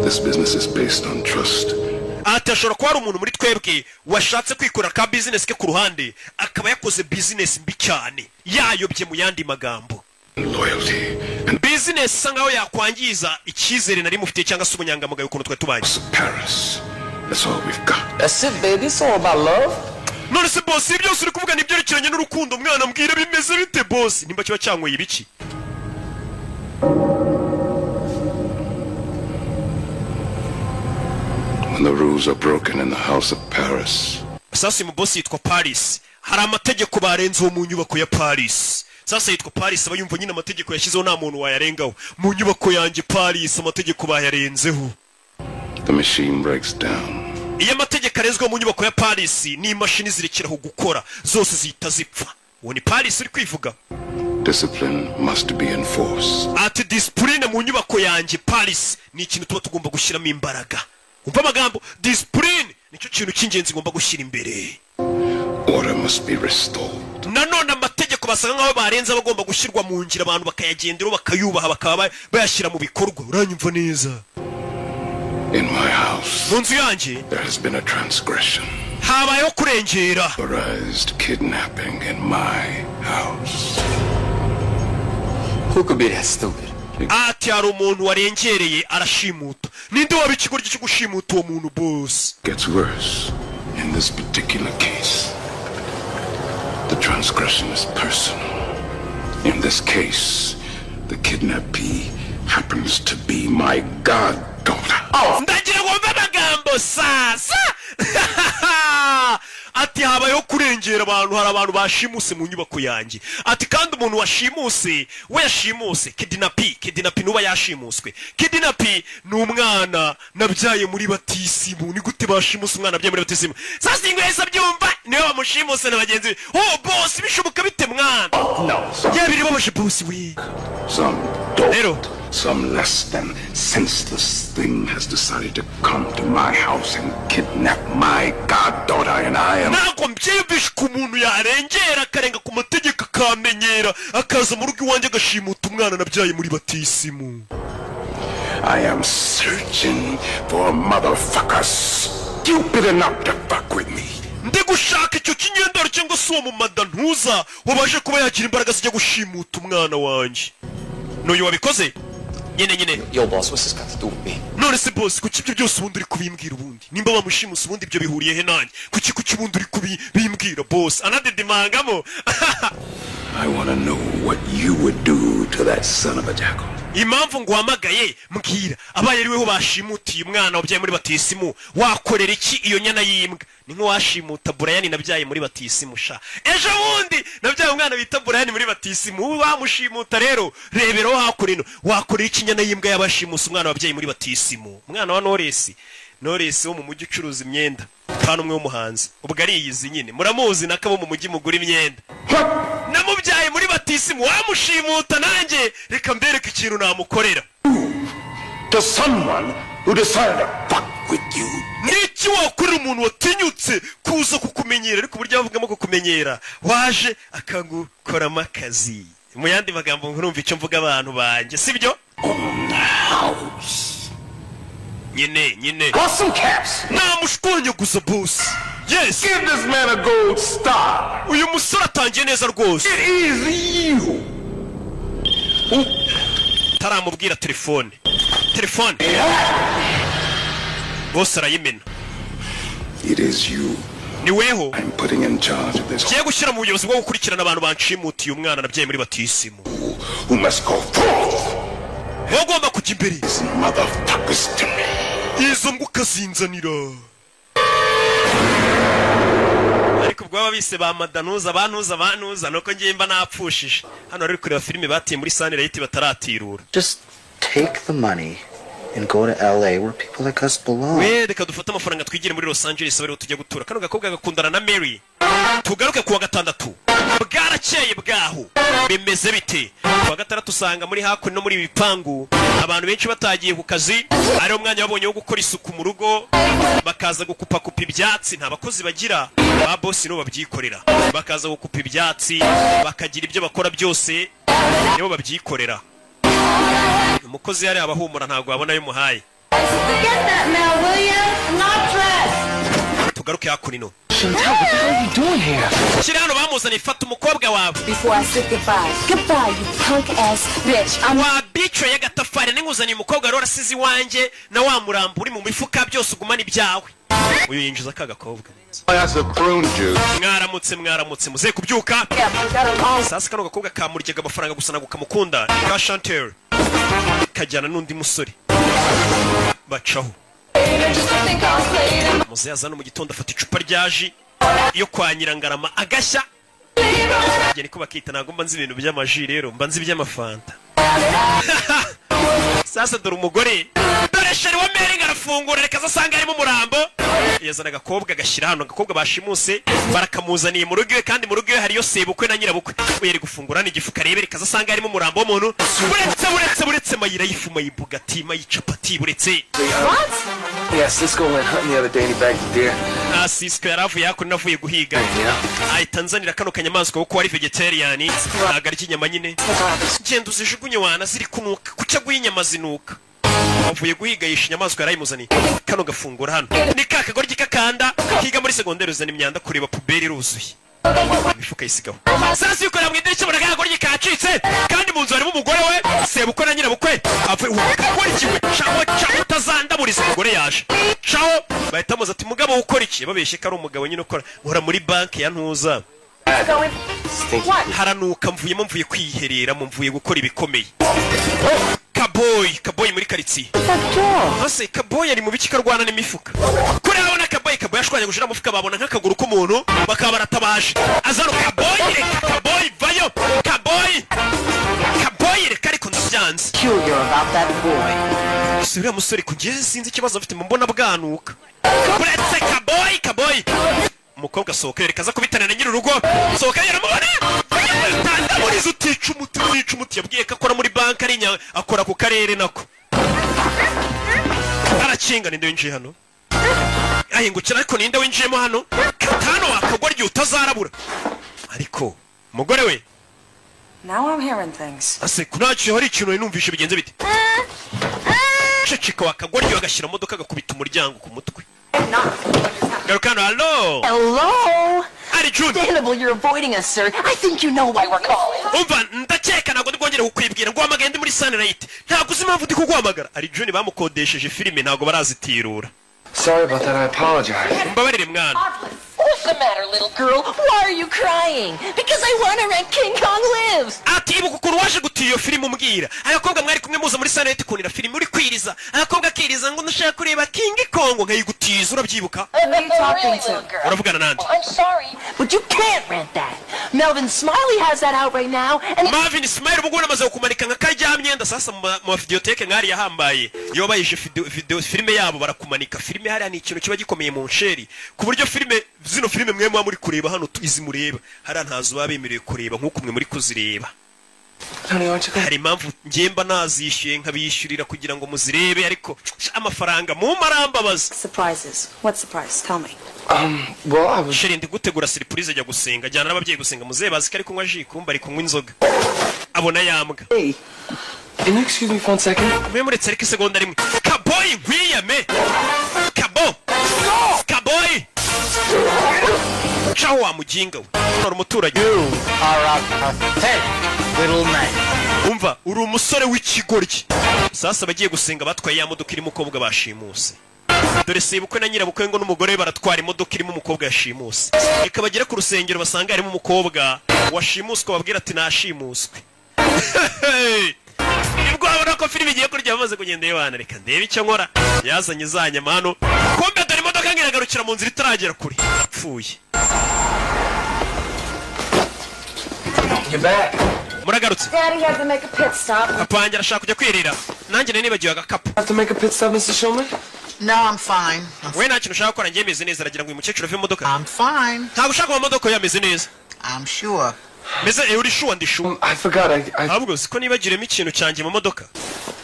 This business is based on trust.
Ati ashobora kuba ari umuntu muri twebwe washatse kwikora ka business ke ku ruhande akaba yakoze business mbi cyane yayobye mu yandi magambo.
Loyalty.
Business isa nkaho yakwangiza icyizere nari mufite cyangwa se ubunyangamugayo ukuntu twe tubanye.
Paris. That's all we've got.
That's it, baby. It's all about love.
None se boss ibyo uri kuvuga nibyerekeranye n'urukundo mwana mbwira bimeze bite boss nimba kiba cyangoye ibiki.
When the rules are broken in the house of Paris.
Sasa mu boss yitwa Paris. Hari amategeko barenzeho mu nyubako ya Paris. Sasa yitwa Paris abayumva nyine amategeko yashyizeho nta muntu wayarengaho. Mu nyubako yanjye Paris amategeko bayarenzeho.
The machine breaks down.
Iyo amategeko arezwe mu nyubako ya Paris ni imashini zirekeraho gukora zose zihita zipfa. Uwo ni Paris uri kwivuga.
Discipline must be enforced.
Ati discipline mu nyubako yanjye Paris ni ikintu tuba tugomba gushyiramo imbaraga. Umva amagambo discipline nicyo kintu cy'ingenzi ngomba gushyira imbere.
Order must be restored.
Nanone amategeko basanga nkaho barenze bagomba gushyirwa mu ngira abantu bakayagendera bakayubaha bakaba bayashyira mu bikorwa. Uranyumva neza?
In my house,
mu nzu yanjye
there has been a transgression.
Habayeho kurengera.
Authorized kidnapping in my house.
Who could be that stupid?
Ati hari umuntu warengereye arashimuta. Ninde waba ikigoryi cyo gushimuta uwo muntu boss?
Gets worse. In this particular case, the transgression is personal. In this case, the kidnappee happens to be my goddaughter.
Oh, ndagira ngo mve amagambo sasa. Ati habayeho kurengera abantu, hari abantu bashimuse mu nyubako yanjye. Ati kandi umuntu washimuse we yashimuse kidnappee nuba yashimuswe. Kidnappee ni umwana nabyaye muri batisimu. Ni gute bashimuse umwana nabyaye muri batisimu? Sasa ingweza byumva niwe bamushimuse na bagenzi be. Oh boss bishoboka bite mwana?
No.
Yabiri babashe boss we.
Some less than senseless thing has decided to come to my house and kidnap my goddaughter, and I am...
Nako mbyibishe ku muntu yarengera akarenga ku mategeko akamenyera akaza mu rugo iwanjye agashimuta umwana nabyaye muri batisimu.
I am searching for a motherfucker stupid enough to fuck with me.
Ndi gushaka icyo kinyendaro cyangwa se uwo mu madantuza wabaje kuba yagira imbaraga zijya gushimuta umwana wanjye. N'uyu wabikoze? Nyine.
Yo boss, what's this got to do with me?
None se boss, kuki ibyo byose ubundi uri kubimbwira ubundi? Nimba bamushimusa ubundi ibyo bihuriye he nanjye? Kuki ubundi uri kubimbwira boss? Anadedimangamo.
I want to know what you would do to that son of a jackal.
Impamvu nguhamagaye mbwira abaye ari weho bashimutiye umwana wabyaye muri batisimu wakorera iki iyo nyana y'imbwa? Ni nko washimuta Brian nabyaye muri batisimu sha. Ejo bundi nabyaye umwana bita Brian muri batisimu bamushimuta rero rebero hakorino wakorera iki nyana y'imbwa yabashimusa umwana wabyaye muri batisimu? Umwana wa Knowless wo mu mujyi ucuruza imyenda kandi umwe w'umuhanzi ubwo ari iyizi nyine muramuzi nakabo mu mujyi mugura imyenda. Namubyaye muri batisimu wamushimuta nanjye reka mbereke ikintu namukorera.
To someone who decided to fuck with you.
Niki wakorera umuntu watinyutse kuza kukumenyera ariko burya bavugamo kukumenyera waje akagukoramo akazi. Mu yandi magambo nkurumva icyo mvuga abantu banjye sibyo? Nyine.
Got some caps.
Namushkonye gusa boss. Yes.
Give this man a gold star.
Uyu musore atangiye neza rwose.
It is you.
Taramubwira telefone. Boss arayimena.
It is you.
Ni weho.
I'm putting in charge of this.
Kiye gushyira mu buyobozi bwo gukurikirana abantu banshimutiye umwana nabyaye muri batisimu.
Who must go forth?
Wagomba kujya imbere.
These motherfuckers to me.
Izo mbuka zinzanira. Ariko bwaba bise ba madanuza banuza nuko ngiye mba napfushije. Hano rero kureba filime batiye muri Sunlight bataratirura.
Just take the money and go to LA where people like us belong.
We reka dufata amafaranga twigire muri Los Angeles bari tujya gutura. Kano gakobwa gakundana na Mary. Tugaruke kuwa gatandatu. Bwarakeye bwaho. Bimeze bite? Kuwa gatandatu usanga muri hakuno muri bipangu abantu benshi batagiye ku kazi ari umwanya wabonye wo gukora isuku mu rugo bakaza gukupa ibyatsi nta bakozi bagira ba boss no babyikorera bakaza gukupa ibyatsi bakagira ibyo bakora byose nibo babyikorera umukozi yari abahumura ntago babona yo muhaye tugaruke hakunino
Chantal, what the hell are you doing here?
Kirano bamuzanye fata umukobwa wawe.
Before I say goodbye. Goodbye, you punk ass bitch.
Wa bitch ya gatafari ninguzanye umukobwa rora sizi wanje na wa murambo uri mu mifuka byose ugumana ibyawe. Uyu yinjiza kagakobwa.
That's a prune juice.
Mwaramutse muze kubyuka. Sasa kano gakobwa kamuryaga amafaranga gusa nagukamukunda. Ka Chantal. Kajyana n'undi musore. Bacaho. Muze yazana mu gitondo afata icupa ryaji iyo kwa Nyirangarama agashya. Ngiye niko bakita nago mba nzi ibintu by'amaji rero mba nzi iby'amafanta. Sasa dore umugore dore sheri wa Mary garafungura reka zasanga arimo umurambo. Yazana agakobwa gashyira hano agakobwa bashimuse barakamuzaniye mu rugo kandi mu rugo hariyo sebukwe na nyirabukwe. Uyeri gufungura ni gifuka rebe reka zasanga arimo umurambo w'umuntu. Buretse mayira yifuma yibugati mayicapati buretse.
What? Yeah, Cisco went hunting the other day and he bagged a deer.
Cisco yaravuye yako navuye guhiga. Tanzania kano kanyamaswa kuko ari vegetarian nagari kinyama nyine. Genda uzijugunye wana ziri kunuka kucya guhinyama zinuka. Avuye guhiga yisha inyamaswa yarayimuzani. Kano gafungura hano. Ni kakagoryi kakanda kiga muri segonderi uzana imyanda kureba puberi ruzuye. imifuka yisigaho sasa yukorera mu idirishya abona kagoryi kacitse kandi mu nzu harimo umugore we sebukwe na nyirabukwe apfuye ukora ikiwe caho utazandaburiza umugore yaje caho bahita muza ati mugabo ukora iki babeshye ko ari umugabo nyine ukora muri banki ya ntuza haranuka mvuye kwihereramo mvuye gukora ibikomeye Kaboy muri karitsiye hose Kaboy ari mu biki karwana n'imifuka kuri abona Kaboy yashwanye gushira mufuka babona nk'akaguru k'umuntu bakaba baratabaje azaro Kaboy vayo Kaboy reka ariko ndabyanze sura musore kugeze sinzi ikibazo afite mu mbona bwanuka buretse Kaboy umukobwa sohoka yerekaza kubitana na nyir'urugo sohoka yaramubona tandaburiza utica umuti yabwiye ko akora muri banki ari akora ku karere nako arakinga ninde winjiye hano ahingukira ariko ninde winjiyemo hano katano wakagoryi utazarabura ariko umugore we
Now I'm hearing things.
ase kunaciye hari ikintu numvishe bigenze bite ceceka wakagoryi agashyira modoka agakubita umuryango ku mutwe Garukano, hello.
Hello.
Understandable,
you're avoiding us, sir. I think you know why we're calling.
Umva, ndakeka ntabwo ndibwongere kukwibwira ngo amagende muri Sunlight. Ntabwo uzi impamvu ndi kuguhamagara. Arjun bamukodesheje filime ntabwo barazitirura.
Sorry about that, I apologize.
Mbabarire mwana.
What's the matter, little girl? Why are you crying? Because I want to rent King Kong Lives.
Ati ibuka ukuntu waje gutira iyo filime umbwira. Abakobwa mwari kumwe muza muri Sunlight kunira filime uri kwiriza. Abakobwa akiriza ngo ndashaka kureba King Kong nkayigutiza urabyibuka. Uravugana nande?
I'm sorry, but you can't rent that. Melvin Smiley has that out right now. And
Marvin Smiley ubwo namaze kumanika nka kajyamyenda sasa mu videoteke nkari yahambaye. Iyo bayije video filime yabo barakumanika. Filime hari ni ikintu kiba gikomeye mu nsheri. Ku buryo filime zino filime mwe muri kureba hano izi mureba hari ntazo babemereye kureba nkuko mwe muri kuzireba hari impamvu ngemba nazishyuye nkabishyurira kugira ngo muzirebe ariko amafaranga mu marambabaza
Surprises. What surprise? Tell me.
Well, I was...
Sheri ndi gutegura surprise ajya gusenga jyana n'ababyeyi gusenga muzebazi ko ari kunywa ji kumba ari kunywa inzoga abona yambwa
Hey, can you excuse me for 1 second?
mwe muretse ariko isegonda rimwe Kaboy nkwiyame Kaboy Ciao wa mujinga we nora umuturage
You are a pathetic little man.
Umva uri umusore w'ikigoryi sasa bagiye gusenga batwaye ya modoka irimo umukobwa bashimuse dore sebukwe na nyirabukwe ngo n'umugore baratwara imodoka irimo umukobwa yashimuse ikabagera ku rusengero basanga harimo umukobwa washimuswe babwira ati nashimuswe nibwo babona ko filime igiye kurya bamaze kugenda yibana reka ndebe icyo nkora yazanye za nyama hano kumbe dore imodoka ngiragarukira mu nzira itaragera kure apfuye
You're back.
muragarutse
Daddy had to make a pit stop.
apangira ashaka kujya kwirira nanjye nari nibagiwe agakapu
Have to make a pit stop, Mr. Shulman?
No, I'm fine.
we nta kintu ushaka gukora njye meze neza aragira ngo uyu mukecuru ave mu modoka
I'm fine.
ntabwo ushaka mu modoka yameze neza
I'm sure.
meze uri shuwa ndi shuwa
I forgot.
ahubwo siko nibagiremo ikintu cyanjye mu modoka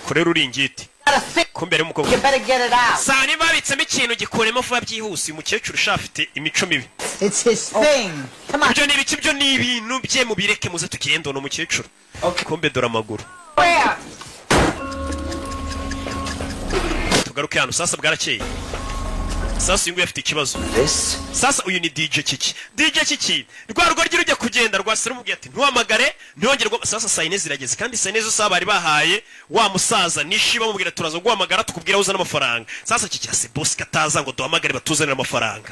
korera uringiti kumbe ari umukobwa
You better get it out.
saa niba babitsemo ikintu gikuremo vuba byihuse uyu mukecuru ushafite imico mibi
It's his thing. Come on.
ibyo ni ibiki byo ni ibintu bye mubireke muze tugende uno mukecuru kumbe dore amaguru
Where?
tugaruke hano sasa bwarakeye sasa uyu nguyu afite ikibazo sasa uyu ni DJ Kiki rwa rugo rujya kugenda rwasira umubwiye ati ntuhamagare ntiyongere sasa saa yine zirageze kandi saa yine zose bari bahaye wa musaza nishi bamubwira turaza guhamagara tukubwira uzana amafaranga sasa Kiki ase boss kataza ngo duhamagare batuzanira amafaranga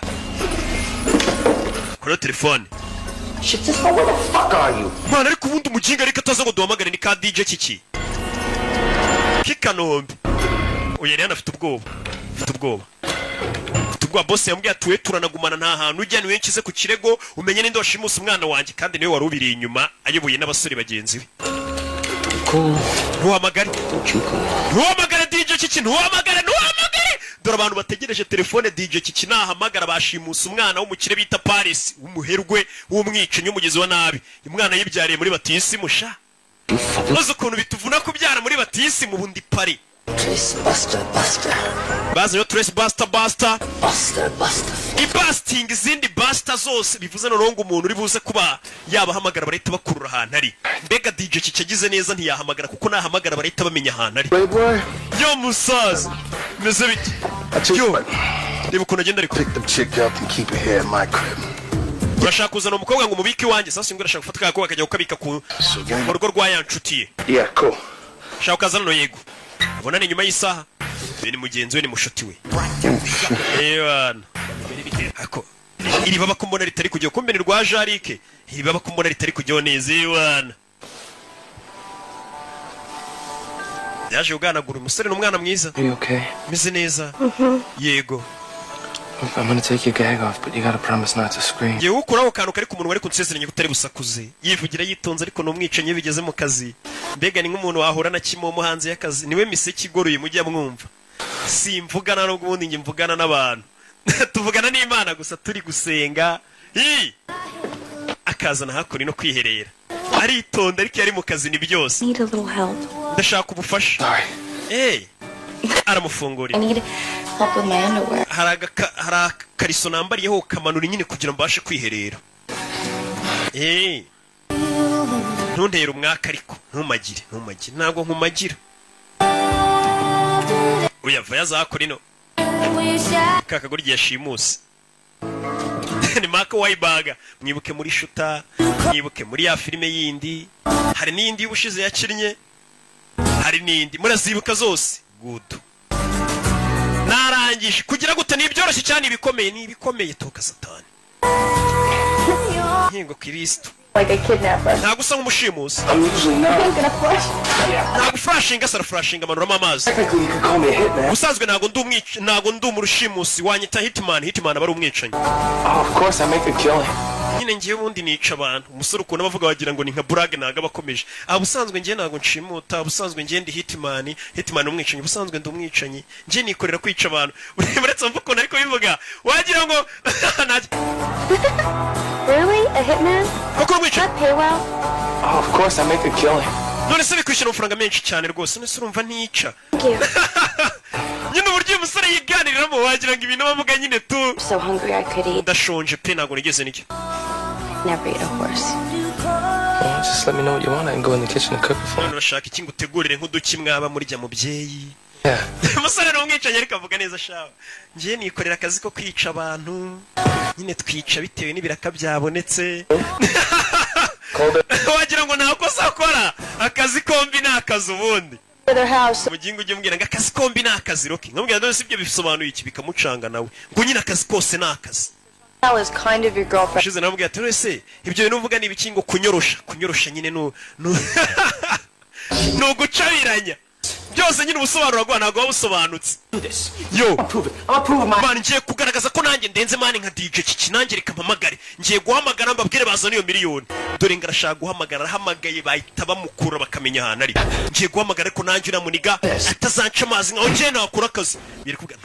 kuri telefone
Shit, just where the fuck are you?
Mana ariko ubundi umuginga ariko ataza ngo duhamagare ni ka DJ Kiki Kikanombe uyu yari anafite ubwoba boss yambwiye atuwe turanagumana nta hantu ujya niwe nkize ku kirego umenye ninde washimusa umwana wanjye kandi niwe wari ubiri inyuma ayoboye n'abasore bagenzi be ntuhamagare DJ Kiki ntuhamagare dore abantu bategereje telefone DJ Kiki nahamagara bashimusa umwana w'umukire bita Paris w'umuherwe w'umwicanyi umugezi wa nabi umwana yibyariye muri batisi musha uzi ukuntu bituvuna kubyara muri batisi mu bundi pari baza yo Trace Buster ibasting izindi Buster zose bivuze noneho ngo umuntu uri buze kuba yabahamagara barahita bakurura ahantu ari mbega DJ Kiki agize neza ntiyahamagara kuko nahamagara barahita bamenya ahantu ari yo musaza meze bite yo reba ukuntu agenda ariko
Pick the chick up and keep her here in my crib.
urashaka kuzana umukobwa ngo umubike iwanjye sasa ngo urashaka gufata kakobwa akajya gukabika ku rugo rwa ya nshuti ye.
Yeah, cool.
Shaka kazana no yego. Ubona ni nyuma y'isaha. Ni mugenzi we ni mushuti we. Ewana. Ako iri baba kumbona ritari kujya kumbe ni rwa Jarike. Iri baba kumbona ritari kujya neza ewana. Yaje uganagura umusore n'umwana mwiza.
Are you okay?
Meze neza. Yego.
I'm gonna take your gag off, but you gotta promise not to scream.
Ye ukuraho kantu kari ku munwa ariko nsezeranye gutari busakuze. Yivugira yitonze ariko no mwicenye bigeze mu kazi. Mbega ni nk'umuntu wahura na kimomo hanze y'akazi. Niwe miseke igoroye mujya mwumva. Simvugana no gubundi nge mvugana n'abantu. Tuvugana n'Imana gusa turi gusenga. Akazana hakuri no kwiherera. Aritonda ariko yari mu kazi ni byose.
Need a little help.
Ndashaka ubufasha. Aramufungurira.
I need help with my underwear.
Hari kariso nambariyeho kamanura nyine kugira mbashe kwiherera. Ntuntera umwaka ariko ntumagire ntabwo nkumagira. Uyava yazakora ino. Kakagurye yashimuse. Ni Mark Wahlberg. Mwibuke muri Shuta, mwibuke muri ya filime yindi. Hari n'indi y'ubushize yakinnye. Hari n'indi murazibuka zose. Good. Narangije kugira gute nibyoroshye cyane ibikomeye toka Satani. Hingo Kristo.
Like a kidnapper.
Ntago usa nk'umushimusi.
I'm usually not.
I'm gonna flush.
Ntago flashinga sara flashinga amanura amazi.
Technically, you could call me a hitman.
Usanzwe ntago ndi umurushimusi wanyita hitman abari umwicanyi.
Oh, of course I make a killing.
Nyine ngiye bundi nica abantu. Umusore ukuntu bavuga wagira ngo ni nka brag naga bakomeje. Abusanzwe ngiye ntago nshimuta, abusanzwe ngiye ndi hitman umwicanyi, ubusanzwe ndi umwicanyi. Ngiye nikorera kwica abantu. Uretse mvuko ariko bivuga wagira ngo
Really? A hitman? That pay well?
Oh, of course I make a killing.
None se bikwishyura amafaranga menshi cyane rwose. None se urumva ntica.
Thank you.
Nyine uburyo umusore yiganiriramo wagira ngo ibintu bavuga nyine tu.
So hungry I could eat.
Ndashonje pe ntago nigeze nicyo.
Never eat a horse.
Well, just let me know what you want. I can go in the kitchen and cook it for you.
None urashaka iki ngutegurire nk'uduki mwaba murya mubyeyi.
Yeah.
Umusore n'umwicanyi ariko avuga neza shawe. Ngiye nikorera akazi ko kwica abantu. Nyine twica bitewe n'ibiraka byabonetse. Wagira ngo nta kosa akora. Akazi kombi ni akazi ubundi. Mugingo ujye mbwira ngo akazi kombi ni akazi roki. Nkambwira none sibyo bisobanuye iki bikamucanga nawe. Ngo nyine akazi kose ni akazi.
That was kind of your girlfriend.
Shize nambwira ati none se ibyo bintu uvuga ni ibikingo kunyorosha nyine no gucabiranya. Byose nyine ubusobanuro bwa ntago wabusobanutse. Yo, man ngiye kugaragaza ko nanjye ndenze mani nka DJ Kiki nanjye rikampamagare. Ngiye guhamagara mbabwire bazana iyo miliyoni. Dore ngarashaka guhamagara hamagaye bahita bamukura bakamenya ahantu ari. Ngiye guhamagara ko nanjye uramuniga atazanca amazi nkaho ngiye nakora akazi. Biri kuvuga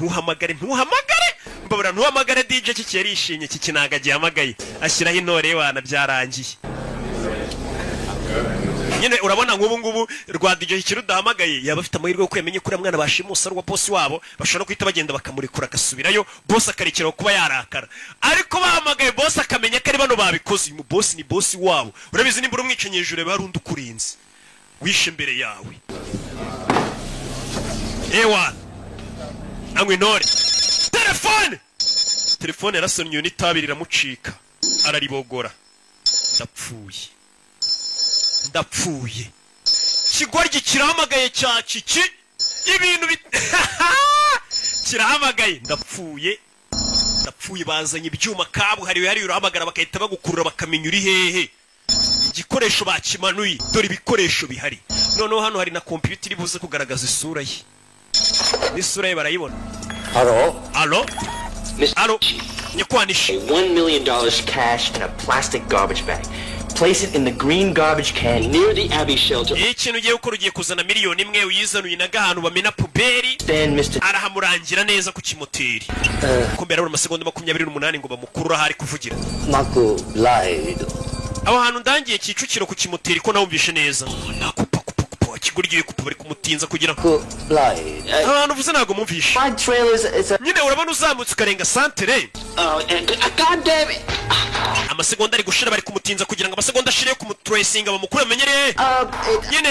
ntuhamagare. Mbabura ntuhamagare DJ Kiki yarishimye Kiki naga gihamagaye. Ashyiraho intore wana byarangiye. Nyine urabona ngubu rwa DJ Kiki rudahamagaye yaba afite amahirwe yo kwemenye kuri mwana bashimusa rwa boss wabo bashobora kwita bagenda bakamurikura agasubirayo boss akarekera kuba yarakara ariko bahamagaye boss akamenya ko ari bano babikoze uyu boss ni boss wabo urabizi nimbura umwicenye hejuru barundi ukurinze wishe imbere yawe ewa angwe ntore telefone yarasonnye n'itabi riramucika araribogora ndapfuye kigoryi kirahamagaye cya Kiki ibintu kirahamagaye ndapfuye bazanye ibyuma kabuhariwe hari urahamagara bakahita bagukurura bakamenya uri hehe igikoresho bakimanuye dore ibikoresho bihari noneho hano hari na computer iri buze kugaragaza isura ye n'isura ye barayibona Allo nyakwanisha
$1 million cash in a plastic garbage bag. Place it in the green garbage can near the Abbey shelter.
Ikintu ugiye gukora ugiye kuzana miliyoni imwe uyizanuye na gahantu bamena puberi arahamurangira neza ku kimoteri kumbera buri masegonda 28 ngo bamukurura hari kuvugira
Marco Lied.
Aho hantu ndangiye Kicukiro ku kimoteri ko nawumvishe neza nakupa kigurgiye kupa bari kumutinza kugira
ngo Lied.
Ahantu vuze nago mumvishe nyine urabona uzamutse ukarenga santere
God damn it.
amasegonda ari gushira bari kumutinza kugira ngo amasegonda ashire kumutracinga bamukure menyereye nyine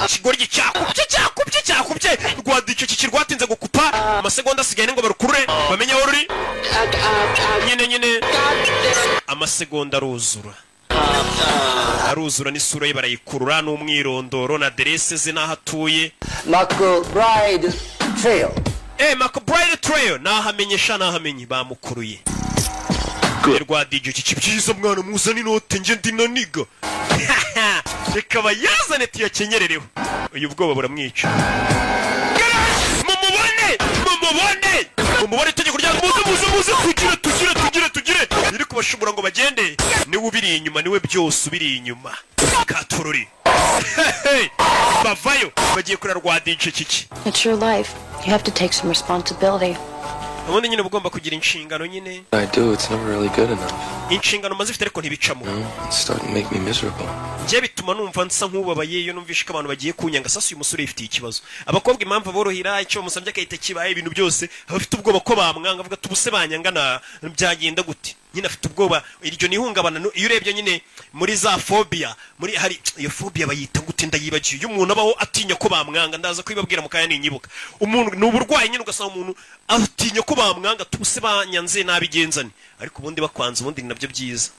kigoryi cyakubye rwadico kikirwatinze gukupa amasegonda asigaye ngo barukurure bamenye aho ruri nyine amasegonda aruzura n'isura ye barayikurura n'umwirondoro na adresse ze n'aho atuye
McBride Trail.
McBride Trail nahamenye bamukuruye rwa DJ kibyiza mwana muzana inote nje ndinaniga reka bayazane tuyakenyerereho uyu bwoba buramwica mumubone tegeko rya muze tugire iri kubashobora ngo bagende niwe ubiri inyuma niwe byose ubiri inyuma katururi bavayo bagiye kurara rwa DJ kiki.
It's your life. You have to take some responsibility.
ubundi nyine ugomba kugira inshingano nyine.
I do, it's never really good enough.
Inshingano mazifite ariko ntibicamo.
It's starting to make me miserable.
Nje bituma numva nsa nk'ubabaye iyo numvishe ko abantu bagiye kunyanga sasa uyu musore yifitiye ikibazo. Abakobwa impamvu aborohira icyo musabye akahita kibaye ibintu byose abafite ubwoba ko bamwanga avuga tubuse banyangana byagenda gute. Nyine afite ubwoba iryo nihungabana iyo urebye nyine muri za phobia muri hari iyo phobia bayita gute ndayibagiye iyo umuntu abaho atinya ko bamwanga ndaza kwibabwira mukaya ninyibuka umuntu n'uburwayi nyine ugasaba umuntu atinya ko bamwanga tubuse banyanze nabigenzane ariko ubundi bakwanza ubundi nabyo byiza.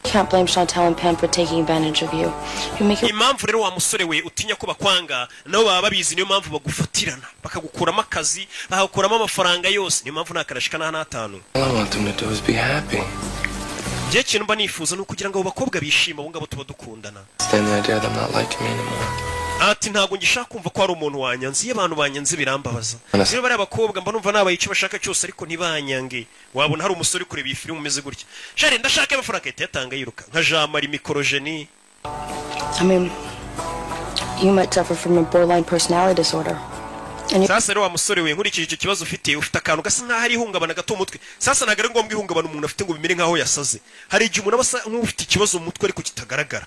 Can't blame Chantal and Pam for taking advantage of you. You make it.
Impamvu rero wa musore we utinya ko bakwanga nabo baba babizi niyo mpamvu bagufatirana bakagukuramo akazi bakagukuramo amafaranga yose niyo mpamvu nakarashika na 5.
All I want them to do is be happy.
Je kintu mba nifuza no kugira ngo bakobwa bishima bo ngabo tuba dukundana.
Stand the idea that I'm not liking me anymore.
Ati ntago ngishaka kumva ko ari umuntu wanyanze iyo abantu banyanze birambabaza. Niba bari abakobwa mba numva nabaye icyo bashaka cyose ariko ntibanyange. Wabona hari umusore kureba iyi filime umeze gutya. Shari ndashaka amafaranga yatanga yiruka nka Jean Marie Mikorogeni.
I mean, you might suffer from a borderline personality disorder.
Sasa rero wa musore we nkurikije icyo kibazo ufite akantu gasa nkaho ari ihungabana gato umutwe. Sasa nagare ngombwa ihungabana umuntu afite ngo bimere nkaho yasaze. Hari igihe umuntu abasa nk'ufite ikibazo mu mutwe ariko kitagaragara.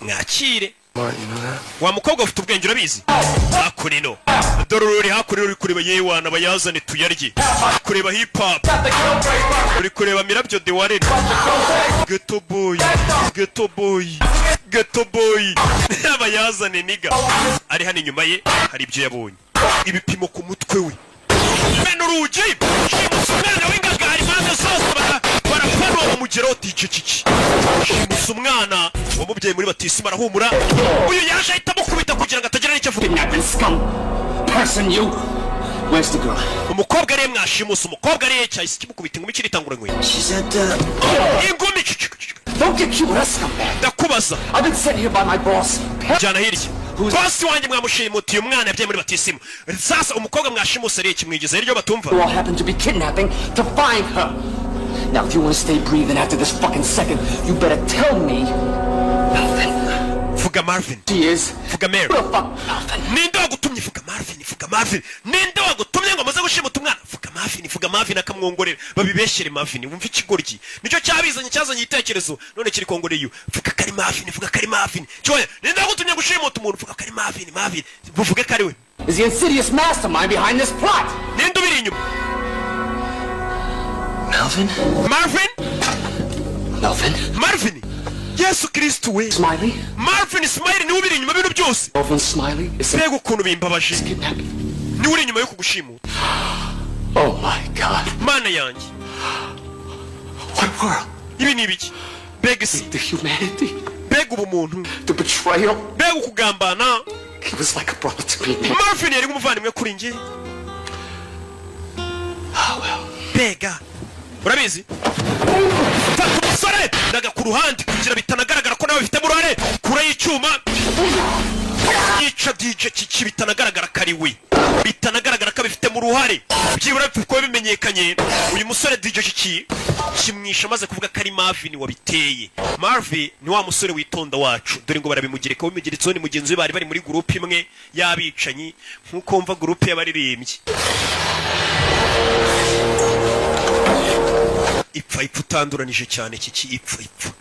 Mwakire wa mukobwa ufite ubwenge urabizi hakurino dorori hakurino uri kureba yewana bayazane tuyarye kureba hip hop uri kureba mirabyo de warene ghetto boy bayazane niga ari hano inyuma ye hari ibyo yabonye ibipimo ku mutwe we bene urugi shimusumwana w'ingaga hari manda zose barapano umugero tice kiki shimusumwana wamubyaye muri batisima arahumura uyu yaje ahita mukubita kugira ngo atagira n'icyo avuga
person you. Where's the girl?
Umukobwa ari mwashimusa umukobwa ari cyahise kimukubita ingumi kiritangura ngwe.
She said
ingumi
don't get cute, let's come back.
Ndakubaza.
I've been sent here by my boss.
Jana hirya. Boss wanjye mwamushimutiye umwana yabyaye muri batisima. Sasa umukobwa mwashimusa ari kimwigeze ryo batumva.
You all happen to be kidnapping to find her. Now if you want to stay breathing after this fucking second, you better tell me.
Fuga Marvin.
She is.
Fuga Mary. Ninde wagutumye Fuga Marvin. Ninde wagutumye ngo amaze gushimuta umwana? Fuga Marvin akamwongorera. Babibeshere Marvin. Wumva ikigoryi. Nicyo cyazanye igitekerezo. None kiri kongoreye. Fuga kari Marvin. Cyoya. Ninde wagutumye gushimuta umuntu? Fuga kari Marvin. Buvuge kari we.
Is the insidious mastermind behind this plot?
Ninde ubiri inyuma? Marvin. Yesu Kristo we.
Smiley?
Marvin Smiley ni ubiri inyuma bino byose.
Marvin Smiley?
Mbega ukuntu bimbabaje. Ni uri inyuma yo kugushimuta.
Oh my God.
Mana yanjye.
What world?
Ibi ni ibiki? Mbega isi.
The humanity.
Mbega ubumuntu.
The betrayal.
Mbega ukugambana.
He was like a brother to me.
Marvin yari nk'umuvandimwe kuri njye. Mbega. Urabizi? Fata umusore ndaga ku ruhande kugira bitanagaragara ko nawe bifite murare kure y'icyuma yica DJ kiki bitanagaragara kari we bitanagaragara ko bifite mu ruhare byibura ko bimenyekanye uyu musore DJ kiki kimwisha maze kuvuga kari Marvin wabiteye. Marvin ni wa musore witonda wacu dore ngo barabimugereka wimigeretsoni mugenzi we bari muri groupe imwe yabicanyi nkuko mva groupe y'abaririmbyi ipfa utanduranije cyane kiki ipfa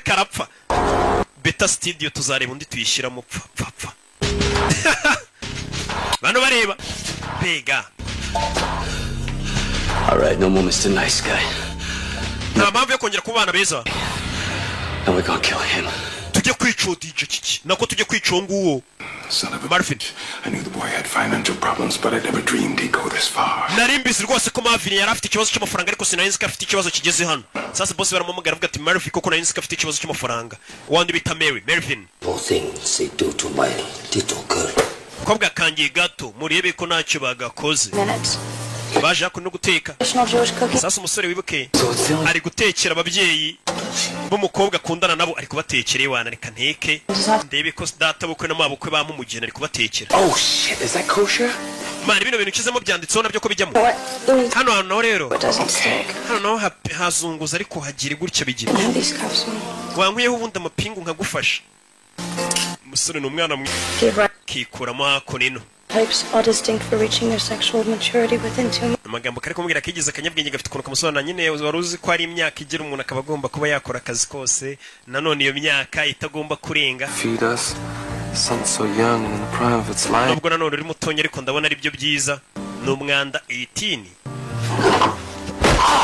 karapfa beta studio tuzareba undi tuyishyiramo pfa bano bareba bega
All right, no more Mr. Nice Guy.
Nta mpamvu yo kongera kubana beza.
And we're gonna kill him.
Tujye kwica DJ Kiki. Nako tujye kwica nguwo.
Son of a
Marvin.
I knew the boy had financial problems, but I never dreamed he'd go this far.
Narimbizi rwose ko Marvin yari afite ikibazo cy'amafaranga ariko sinarinzi ko afite ikibazo kigeze hano. Sasa boss baramumugara avuga ati Marvin koko narinzi ko afite ikibazo cy'amafaranga. Wandi bita Marvin.
Both things they do to my little girl.
Kobwa kangiye gato murebe ko ntacyo bagakoze. Baje hako no guteka. Sasa umusore wibuke ari gutekera ababyeyi b'umukobwa akundana nabo ari kubatekera iwana reka nteke ndebe ko data bukwe na mabukwe bamumugena ari kubatekera.
Oh shit, is that kosher?
Mani bino bintu kizemo byanditseho nabyo ko bijyamo. Hano rero. Hano hazunguza ariko hagire gutya bigira. Wankwiyeho ubundi amapingu nkagufasha. Umusore n'umwana mwiza. Kikuramo hako nino.
Types are distinct for reaching their sexual maturity within 2 months.
Amagambo kare kumubwira kigize akanyabwenge gafite ukuntu kamusobanura nyine waruzi ko ari imyaka igira umuntu akaba agomba kuba yakora akazi kose nanone iyo myaka itagomba kurenga.
Feed us. Son so young and in the prime of its life.
Nubwo nanone uri mutonya ariko ndabona ari byo byiza. N'umwanda 18.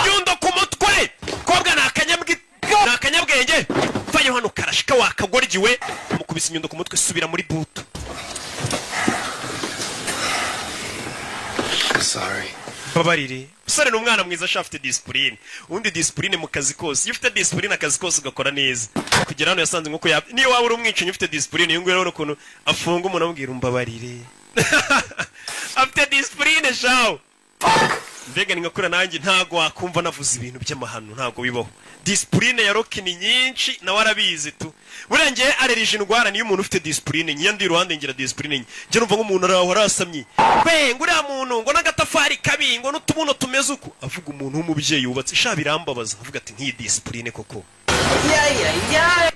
Yundo ku mutwe. Kobwa nakanyabwenge. Vayo hano karashika wakagorgiwe. Mukubise inyundo ku mutwe subira muri buto.
Sorry.
Babarire. Usare n'umwana mwiza ashafite discipline. Undi discipline mu kazi kose. Iyo ufite discipline akazi kose ugakora neza. Kugera hano yasanze nko ya niyo waba uri umwicanyi ufite discipline yungu rero ukuntu afunga umuntu amubwira umbabarire. Afite discipline shawo. Mbega ni ngakura nanjye ntago wakumva navuze ibintu by'amahano ntago bibaho. Discipline ya Rocky ni nyinshi na warabizi tu. Burengeye arerije indwara niyo umuntu ufite discipline nyiya ndi ruhande ngira discipline nje numva nk'umuntu araho arasamye. Be nguriya muntu ngo nagatafari kabi ngo n'utubuno tumeze uko avuga umuntu w'umubyeyi yubatse sha birambabaza avuga ati nkiyi discipline koko.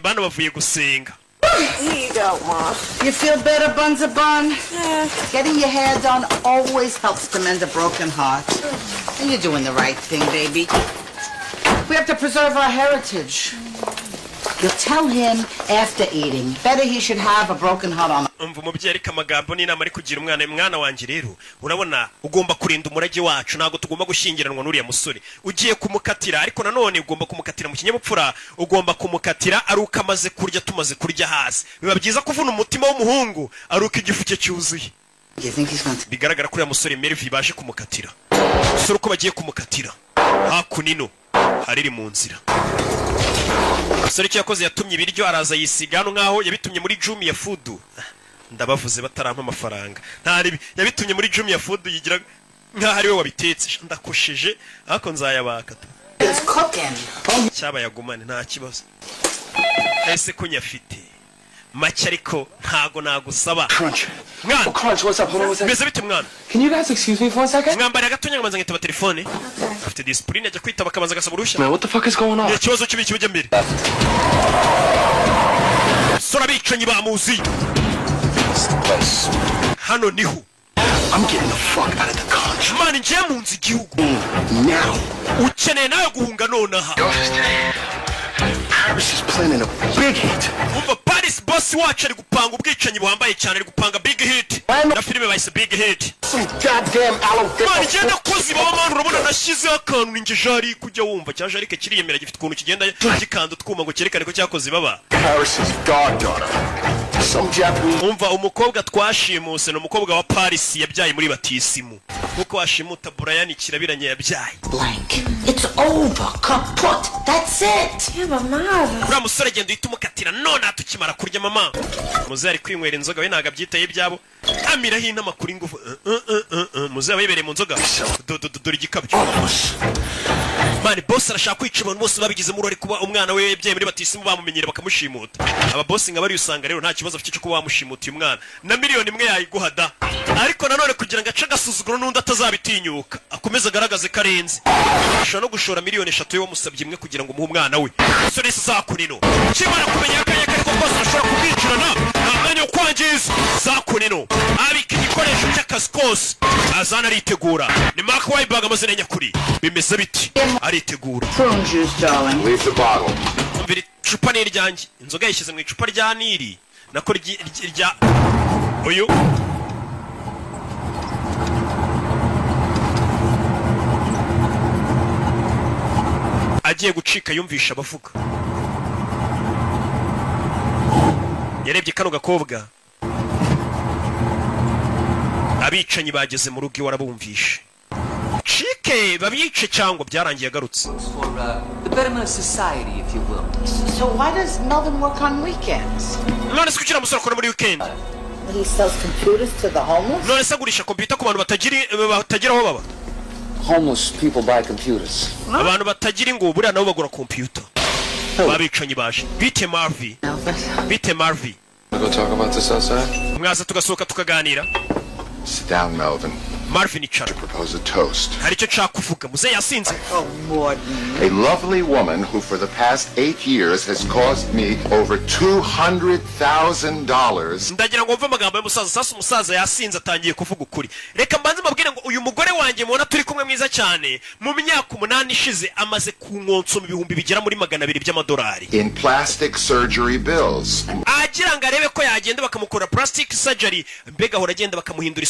Bana bavuye gusenga.
Here you go, Ma. You feel better, Bunza Bun? Yeah. Getting your hair done always helps to mend a broken heart. And you're doing the right thing, baby. We have to preserve our heritage. You'll tell him after eating. Better he should have a broken heart on.
Umva umubyeyi ariko amagambo n'inama ari kugira umwana wanjye rero urabona ugomba kurinda umurage wacu ntago tugomba gushyingiranwa n'uriya musore ugiye kumukatira ariko nanone ugomba kumukatira mu kinyabupfura ugomba kumukatira ari uko amaze kurya tumaze kurya hasi biba byiza kuvuna umutima w'umuhungu ari uko igifu cye cyuzuye. Bigaragara ko uriya musore Melvin baje kumukatira usore uko bagiye kumukatira hakunino hariri mu nzira. Umusore icyo yakoze yatumye ibiryo araza yisiga hano nkaho yabitumye muri Jumia Food. Ndabavuze batarampa amafaranga ntari yabitumye muri Jumia Food yigira nkaho ari we wabitetse ndakosheje ariko nzayabaka tu. Cyaba yagumane nta kibazo. Ese ko nyafite make ariko ntago nagusaba. Mwana
Crunch, what's up? Hold on one second.
Mbese bite mwana?
Can you guys excuse me for a second?
Mwambara gatonya ngamanza ngitaba telefone. Afite discipline ajya kwitaba akabanza gasaba urushya.
Man, what the fuck is going on?
Ikibazo cy'ibiki bijya mbere. Sora bicanyi bamuzi. Hano niho.
I'm getting the fuck out of the country.
Man, nje munzi igihugu.
Now.
Ukeneye nawe guhunga nonaha.
Paris is planning a big hit.
Umva Paris boss wacu ari gupanga ubwicanyi buhambaye cyane ari gupanga big hit. Na filime bayise big hit.
Some goddamn alligator.
Man, nje ndakozi baba man urabona nashyizeho akantu ninjye jari kujya wumva cya jarike kiriyemera gifite ukuntu kigenda gikanda twuma ngo cyerekane ko cyakoze baba.
Paris is goddaughter. Some Japanese.
Umva umukobwa twashimuse no umukobwa wa Paris yabyaye muri batisimu. Kuko washimuta Brian kirabiranye yabyaye.
Blank. It's over. Kaput. That's it.
Yeah, mama.
Ura musore agenda yitumukatira none atukimara kurya mama. Muze ari kwinywera inzoga we naga byitaye byabo. Amira hina makuri ngufu. Muze abayibereye mu nzoga. Dore igikabyo. Mani boss arashaka kwica abantu bose babigize muri kuba umwana we yabyaye muri batisimu bamumenyera bakamushimuta. Aba boss ngabari usanga rero nta kibazo afite cyo kuba bamushimuta uyu mwana. Na miliyoni imwe yayiguhada. Ariko nanone kugira ngo ace gasuzuguro n'undi atazabitinyuka. Akomeza agaragaze karenze. Ashobora no gushora miliyoni 3 yo musabye imwe kugira ngo umuhe umwana we. So nese zakunino. Kimara kumenya akanya ariko boss ashobora kubicirana. Ntamenya kwangiza zakunino. Abika igikoresho cy'akazi kose. Azana aritegura. Ni Mark Wahlberg amazina nyakuri. Bimeze biti. Aritegura.
Prune juice, darling.
Leave the bottle.
Umvira icupa ni iryanjye. Inzoga yishyize mu icupa rya Nili. Nako rya uyu agiye gucika yumvisha abavuga. Yarebye kano gakobwa. Abicanyi bageze mu rugo warabumvishe. Chike babice cyangwa byarangiye agarutse.
For the betterment of society, if you will.
So why does Melvin work on weekends?
None se kugira musoro kora muri weekend.
He sells computers to the homeless?
None se agurisha computer ku bantu batagira aho baba.
Homeless people buy computers.
Abantu batagira ngo buriya nabo bagura computer. Babicanyi baje. Bite Marvy. Bite Marvy.
We'll go talk about this outside.
Mwaza tugasohoka tukaganira.
Sit down, Melvin.
Marvin icara.
Propose a toast.
Hari icyo nshaka kuvuga. Muze yasinze.
A lovely woman who for the past 8 years has cost me over $200,000.
Ndagira ngo mve amagambo y'umusaza. Sasa umusaza yasinze atangiye kuvuga ukuri. Reka mbanze mabwire ngo uyu mugore wanjye mubona turi kumwe mwiza cyane mu myaka 8 ishize amaze kunonsoma ibihumbi bigera muri $200 by'amadolari.
In plastic surgery bills.
Agira ngo arebe ko yagenda bakamukora plastic surgery, mbega hora agenda bakamuhindura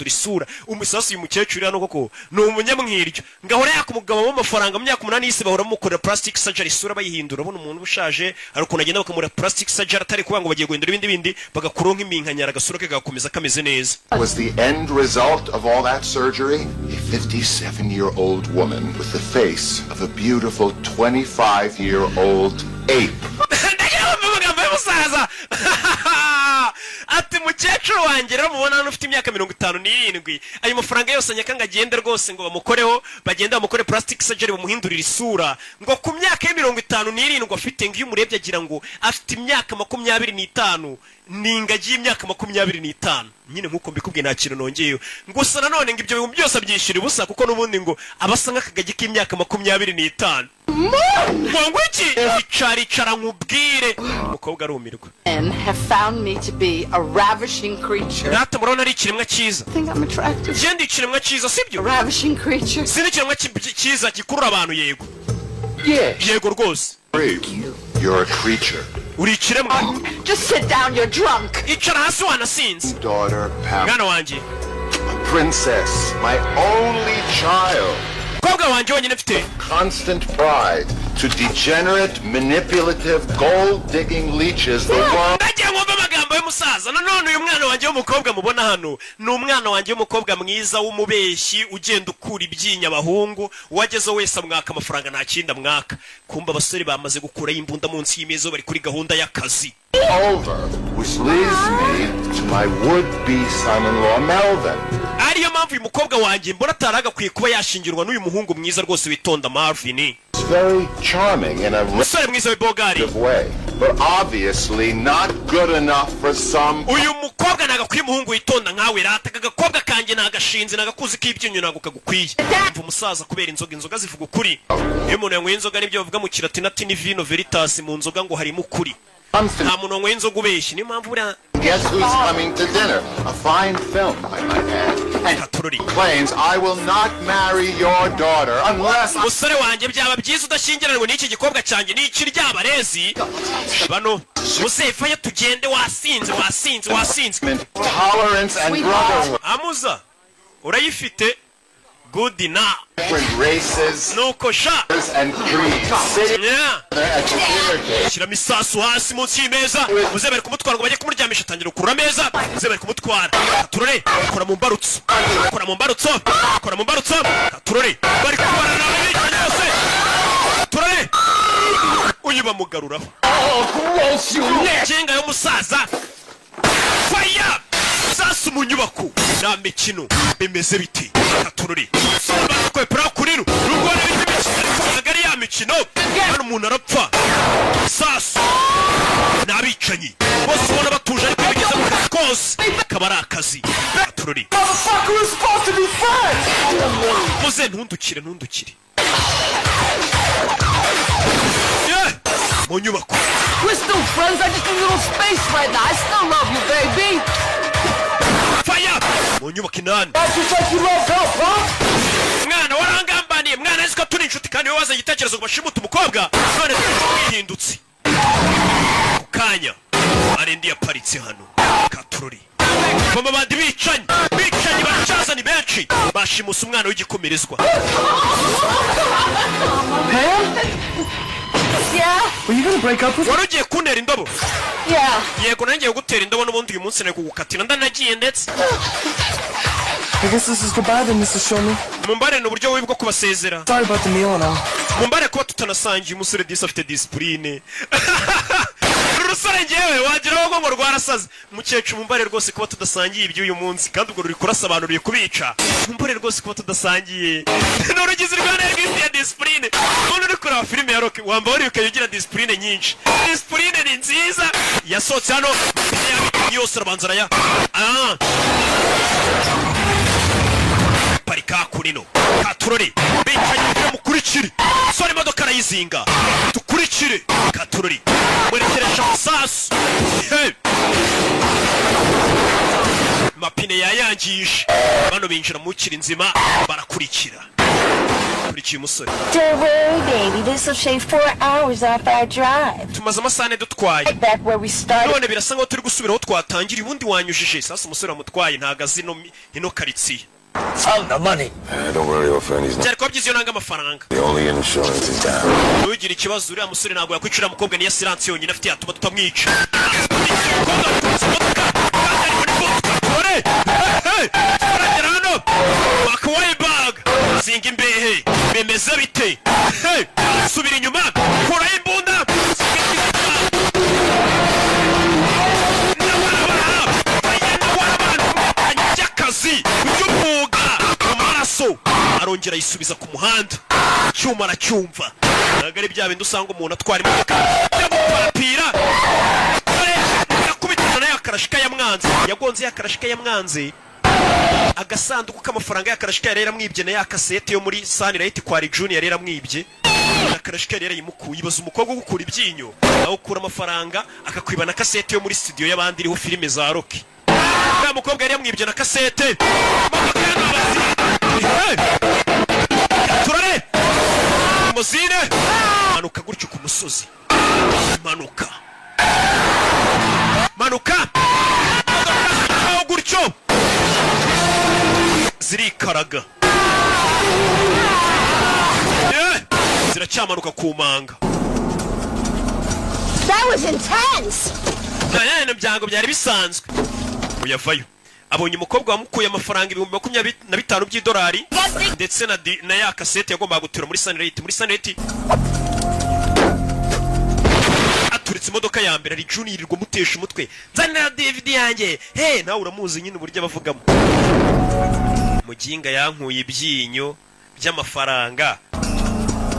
isura. Umusaza uyu mukecuru hano koko ni umunyamwiryo. Ngahora yakumugaba mu mafaranga mu myaka 8 yise bahora mukora plastic surgery isura bayihindura. Ubona umuntu bushaje ariko nagenda bakamura plastic surgery atari kuba ngo bagiye guhindura ibindi bagakuronka iminkanyara gasura ke gakomeza kameze neza.
Was the end result of all that surgery a 57-year-old woman with the face of a beautiful 25-year-old ape.
Ati mukecuru wanjye rero mubona hano ufite imyaka 57 ayo mafaranga yose anyakanga agende rwose ngo bamukoreho bagenda bamukore plastic surgery bamuhindurira isura ngo ku myaka ya 57 afite ngo umurebye agira ngo afite imyaka 25 n'ingagi y'imyaka 25 nyine nkuko mbikubwiye nta kintu nongeyeyo ngo usa nanone ngo ibyo bintu byose abyishyura ubusa kuko n'ubundi ngo abasa nk'akagagi k'imyaka 25 ngo iki icara nkubwire umukobwa arumirwa.
Men have found me to be a ravishing creature.
Data murona ari ikiremwa cyiza.
I think I'm attractive.
Jendi ikiremwa cyiza sibyo?
Ravishing creature.
Sini ikiremwa cyiza gikurura abantu yego.
Yeah.
Yego rwose.
You're a creature.
Uri ikiremwa.
Just sit down, you're drunk.
Icara hasi wanasinze.
Daughter Pam.
Mwana wanjye.
A princess, my only child.
Kobwa wanjye wonyine mfite.
Constant pride to degenerate, manipulative, gold-digging leeches the world.
Ndagiye ngomba amagambo y'umusaza. None uyu mwana wanjye w'umukobwa mubona hano ni umwana wanjye w'umukobwa mwiza w'umubeshyi ugenda ukura ibyinya abahungu wageze wese amwaka amafaranga nta kindi amwaka. Kumba abasore bamaze gukura imbunda munsi y'imeza bari kuri gahunda y'akazi.
Over, which leads me to my would-be son-in-law Melvin.
Ariyo mpamvu uyu mukobwa wanjye mbona ataragakwiye kuba yashingirwa n'uyu muhungu mwiza rwose witonda Marvin.
It's very charming in a
musore mwiza w'ibogari
way, but obviously not good enough for some.
Uyu mukobwa nagakwiye umuhungu witonda nkawe rata agakobwa kanjye nagashinze nagakuzi k'ibyinyo nago kagukwiye. Umva umusaza kubera inzoga zivuga ukuri. Iyo umuntu yanyweye inzoga nibyo bavuga mu kilatini vino veritas mu nzoga ngo harimo ukuri. Nta muntu wanyweye inzoga ubeshye niyo mpamvu buriya.
Guess who's coming to dinner? A fine film, I might add. And claims I will not marry your daughter unless.
Musore wanjye byaba byiza udashyingiranwe n'iki gikobwa cyanjye n'iki ry'abarezi. Bano musefa tugende wasinze.
Tolerance and brotherhood.
Amuza urayifite. Good enough.
Different races.
Nuko sha.
And creeds.
Yeah. Shira misasu hasi munsi y'imeza. Muze bari kumutwara ngo bajye kumuryamisha tangira kurura meza. Muze bari kumutwara. Turore kora mu mbarutso. Turore bari kubara n'abandi bose. Turore. Uyu bamugaruraho. Cenga yo musaza. Fire. Sasa mu nyubako na mikino bimeze biti tururi kwe prakuriru rugora biti ya mikino hano umuntu arapfa sasa nabicanyi bose ubona batuje ariko bigeze mu kose kabara akazi tururi muze ntundukire mu nyubako.
We're still friends. I just need a little space right now. I still love you, baby.
Fire! Mu nyubako inani. Mwana warangambaniye mwana aziko turi inshuti kandi waza igitekerezo ngo bashimuta umukobwa none twihindutse. Kanya arendi yaparitse hano. Katururi. Mama bandi bicanye baracaza ni benshi. benshi bashimusa umwana w'igikomerezwa.
Yeah. Were you gonna break up with me?
Wari ugiye kuntera indobo?
Yeah.
Yego nanjye gutera indobo n'ubundi uyu munsi nari kugukatira ndanagiye ndetse.
I guess this is goodbye then, Mr. Shomi.
Mumbare n'uburyo bubi bwo kubasezera.
Sorry about the meal now.
Mumbare kuba tutanasangiye umusore disi afite discipline. Rusore ngewe wagiraho ngo rwarasaze. Mukecuru mumbare rwose kuba tudasangiye ibyo uyu munsi kandi ubwo ruri kurasa abantu ruri kubica. Mumbare rwose kuba tudasangiye. N'urugize rwana rw'ifite discipline. None uri kureba filime ya Rocky wamba wari ukagira discipline nyinshi. Discipline ni nziza. Yasohotse hano yose arabanza ya. Parika kurino. Katurore. Bekanye mukurikire. Sore imodoka arayizinga. Tukurikire. Katurore. Mwerekeresha amasasu. Mapine yayangije. Bano binjira mu kiri nzima barakurikira. Kurikiye umusore.
Don't worry, baby. This will shave 4 hours off our drive.
Tumaze amasane dutwaye.
Back where we started.
None birasa nkaho turi gusubiraho twatangira ubundi wanyujije. Sasa umusore wamutwaye ntagazi ino karitsiye.
Found the money.
Don't worry, old friend. He's not.
Cyari kuba byiza iyo nanga amafaranga.
The only insurance is down.
Nugira ikibazo uriya musore ntabwo yakwicira mukobwa niya silence yonyine afite yatuma tutamwica. Wakwaye bag. Zinga imbehe. Bemeze bite. Subira inyuma. Kora imbunda. Arongera yisubiza ku muhanda. Cyuma aracyumva. Ntabwo ari bya bindi usanga umuntu atwara imodoka yamuparapira yakubitana yakarashika yamwanze yagonze yakarashika yamwanze agasanduku k'amafaranga yakarashika yari yaramwibye na yakasete yo muri Sunlight kwa Junior yari yaramwibye yakarashika yari yimukuye ibaza umukobwa gukura ibyinyo aho ukura amafaranga akakwiba na kasete yo muri studio y'abandi iriho filime za Rocky. Ya mukobwa yari yamwibye na kasete. Turare muzine manuka gutyo ku musozi manuka aho gutyo zirikaraga ziracyamanuka ku manga.
That was intense.
Nta byango byari bisanzwe. Uyavayo abonye umukobwa wamukuye amafaranga 25,000 by'idolari ndetse na ya kasete yagombaga gutura muri Sunlight aturitse imodoka ya mbere ari Junior yirirwa mutesha umutwe nzanira DVD yanjye nawe uramuzi nyine uburyo abavugamo. Muginga yankuye ibyinyo by'amafaranga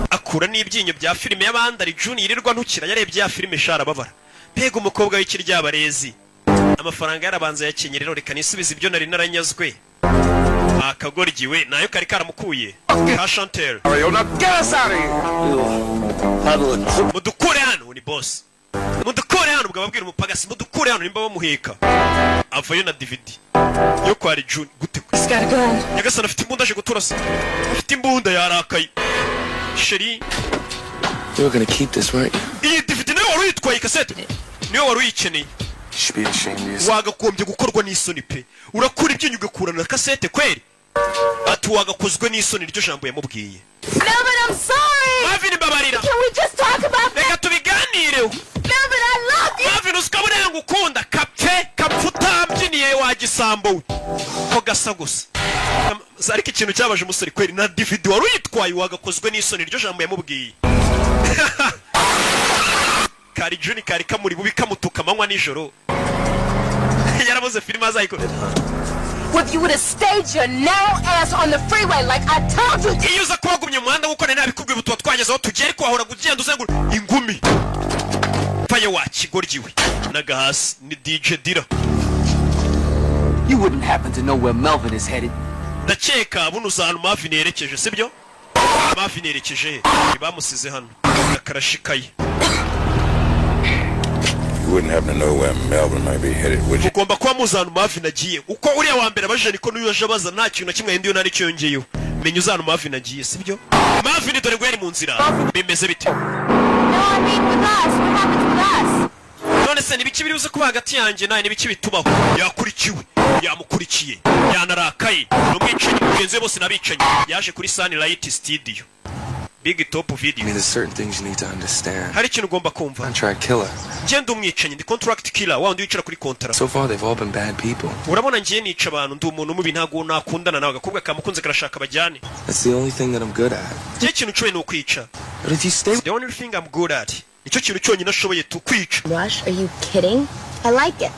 akura n'ibyinyo bya filime y'abandi ari Junior yirirwa ntukira yarebye ya filime shara babara pega umukobwa w'ikiryabarezi. Amafaranga yarabanza yakenye rero reka nisubiza ibyo nari naranyazwe. Akagorgiwe nayo kari karamukuye. Chantel. Mudukure hano ni boss. Mudukure hano ubwo babwira umupagasi mudukure hano nimba bamuheka. Avayo na DVD. Yo kwa June gute. Nyagasana afite imbunda aje guturasa. Afite imbunda yarakaye. Sheri.
You're gonna keep this, right?
Iyi DVD nayo wari uyitwaye kasete. Niyo wari uyikeneye. Wagakombye gukorwa n'isoni pe. Urakura ibyinyo ugakura na kasete kweri. Ati wagakozwe n'isoni ryo jambo yamubwiye.
Melvin, I'm sorry.
Marvin babarira.
Can we just talk about that?
Reka tubiganire.
Melvin, I love you.
Marvin uskabone ngukunda kapfuta mbyiniye wagisambo. Ko gasa gusa. Ariko ikintu cyabaje umusore kweri na DVD wari uyitwaye wagakozwe n'isoni ryo jambo yamubwiye. Kari Juni kari kamuri bubi kamutuka manywa nijoro. Yarabuze filime azayikorera.
If you would have stayed your narrow ass on the freeway like I told you.
Iyo uza kubagumye umuhanda gukora nabikubwiye butuwa twagezeho tugere kwahora kugenda uzengura ingumi. Paye wakigorgiwe. Naga hasi ni DJ Dira.
You wouldn't happen to know where Melvin is headed.
Ndakeka buno uzanu Marvin yerekeje sibyo? Marvin yerekeje bamusize hano. Nakarashikaye.
You wouldn't happen to know where Melvin might be headed, would you?
Ugomba kuba muzanu Marvin agiye. Uko uriya wa mbere abaje niko n'uyo aje baza nta kintu na kimwe ndiyo nari cyongeyeyo. Menya uzanu Marvin agiye sibyo? Marvin dore gweri mu nzira. Bimeze bite?
No, I mean with us. What happens with us?
None se nibiki biri uze kuba hagati yanjye naye nibiki bitubaho? Yakurikiwe, yamukurikiye, yanarakaye, n'umwicanyi bagenzi be bose nabicanyi yaje kuri Sunlight Studio Big Top Video.
I mean, there's certain things you need to understand.
Hari ikintu ugomba kumva.
Contract killer.
Ngende umwicanyi ndi contract killer wa ndi wicara kuri contract.
So far they've all been bad people.
Urabona ngiye nica abantu ndi umuntu mubi ntago nakundana nawe gakobwa kamukunze karashaka bajyane.
That's the only thing that I'm good at.
Ngiye ikintu cyoye no kwica.
But if you stay
the only thing I'm good at. Nicyo kintu cyonyine ashoboye tukwica.
Rush, are you kidding? I like it.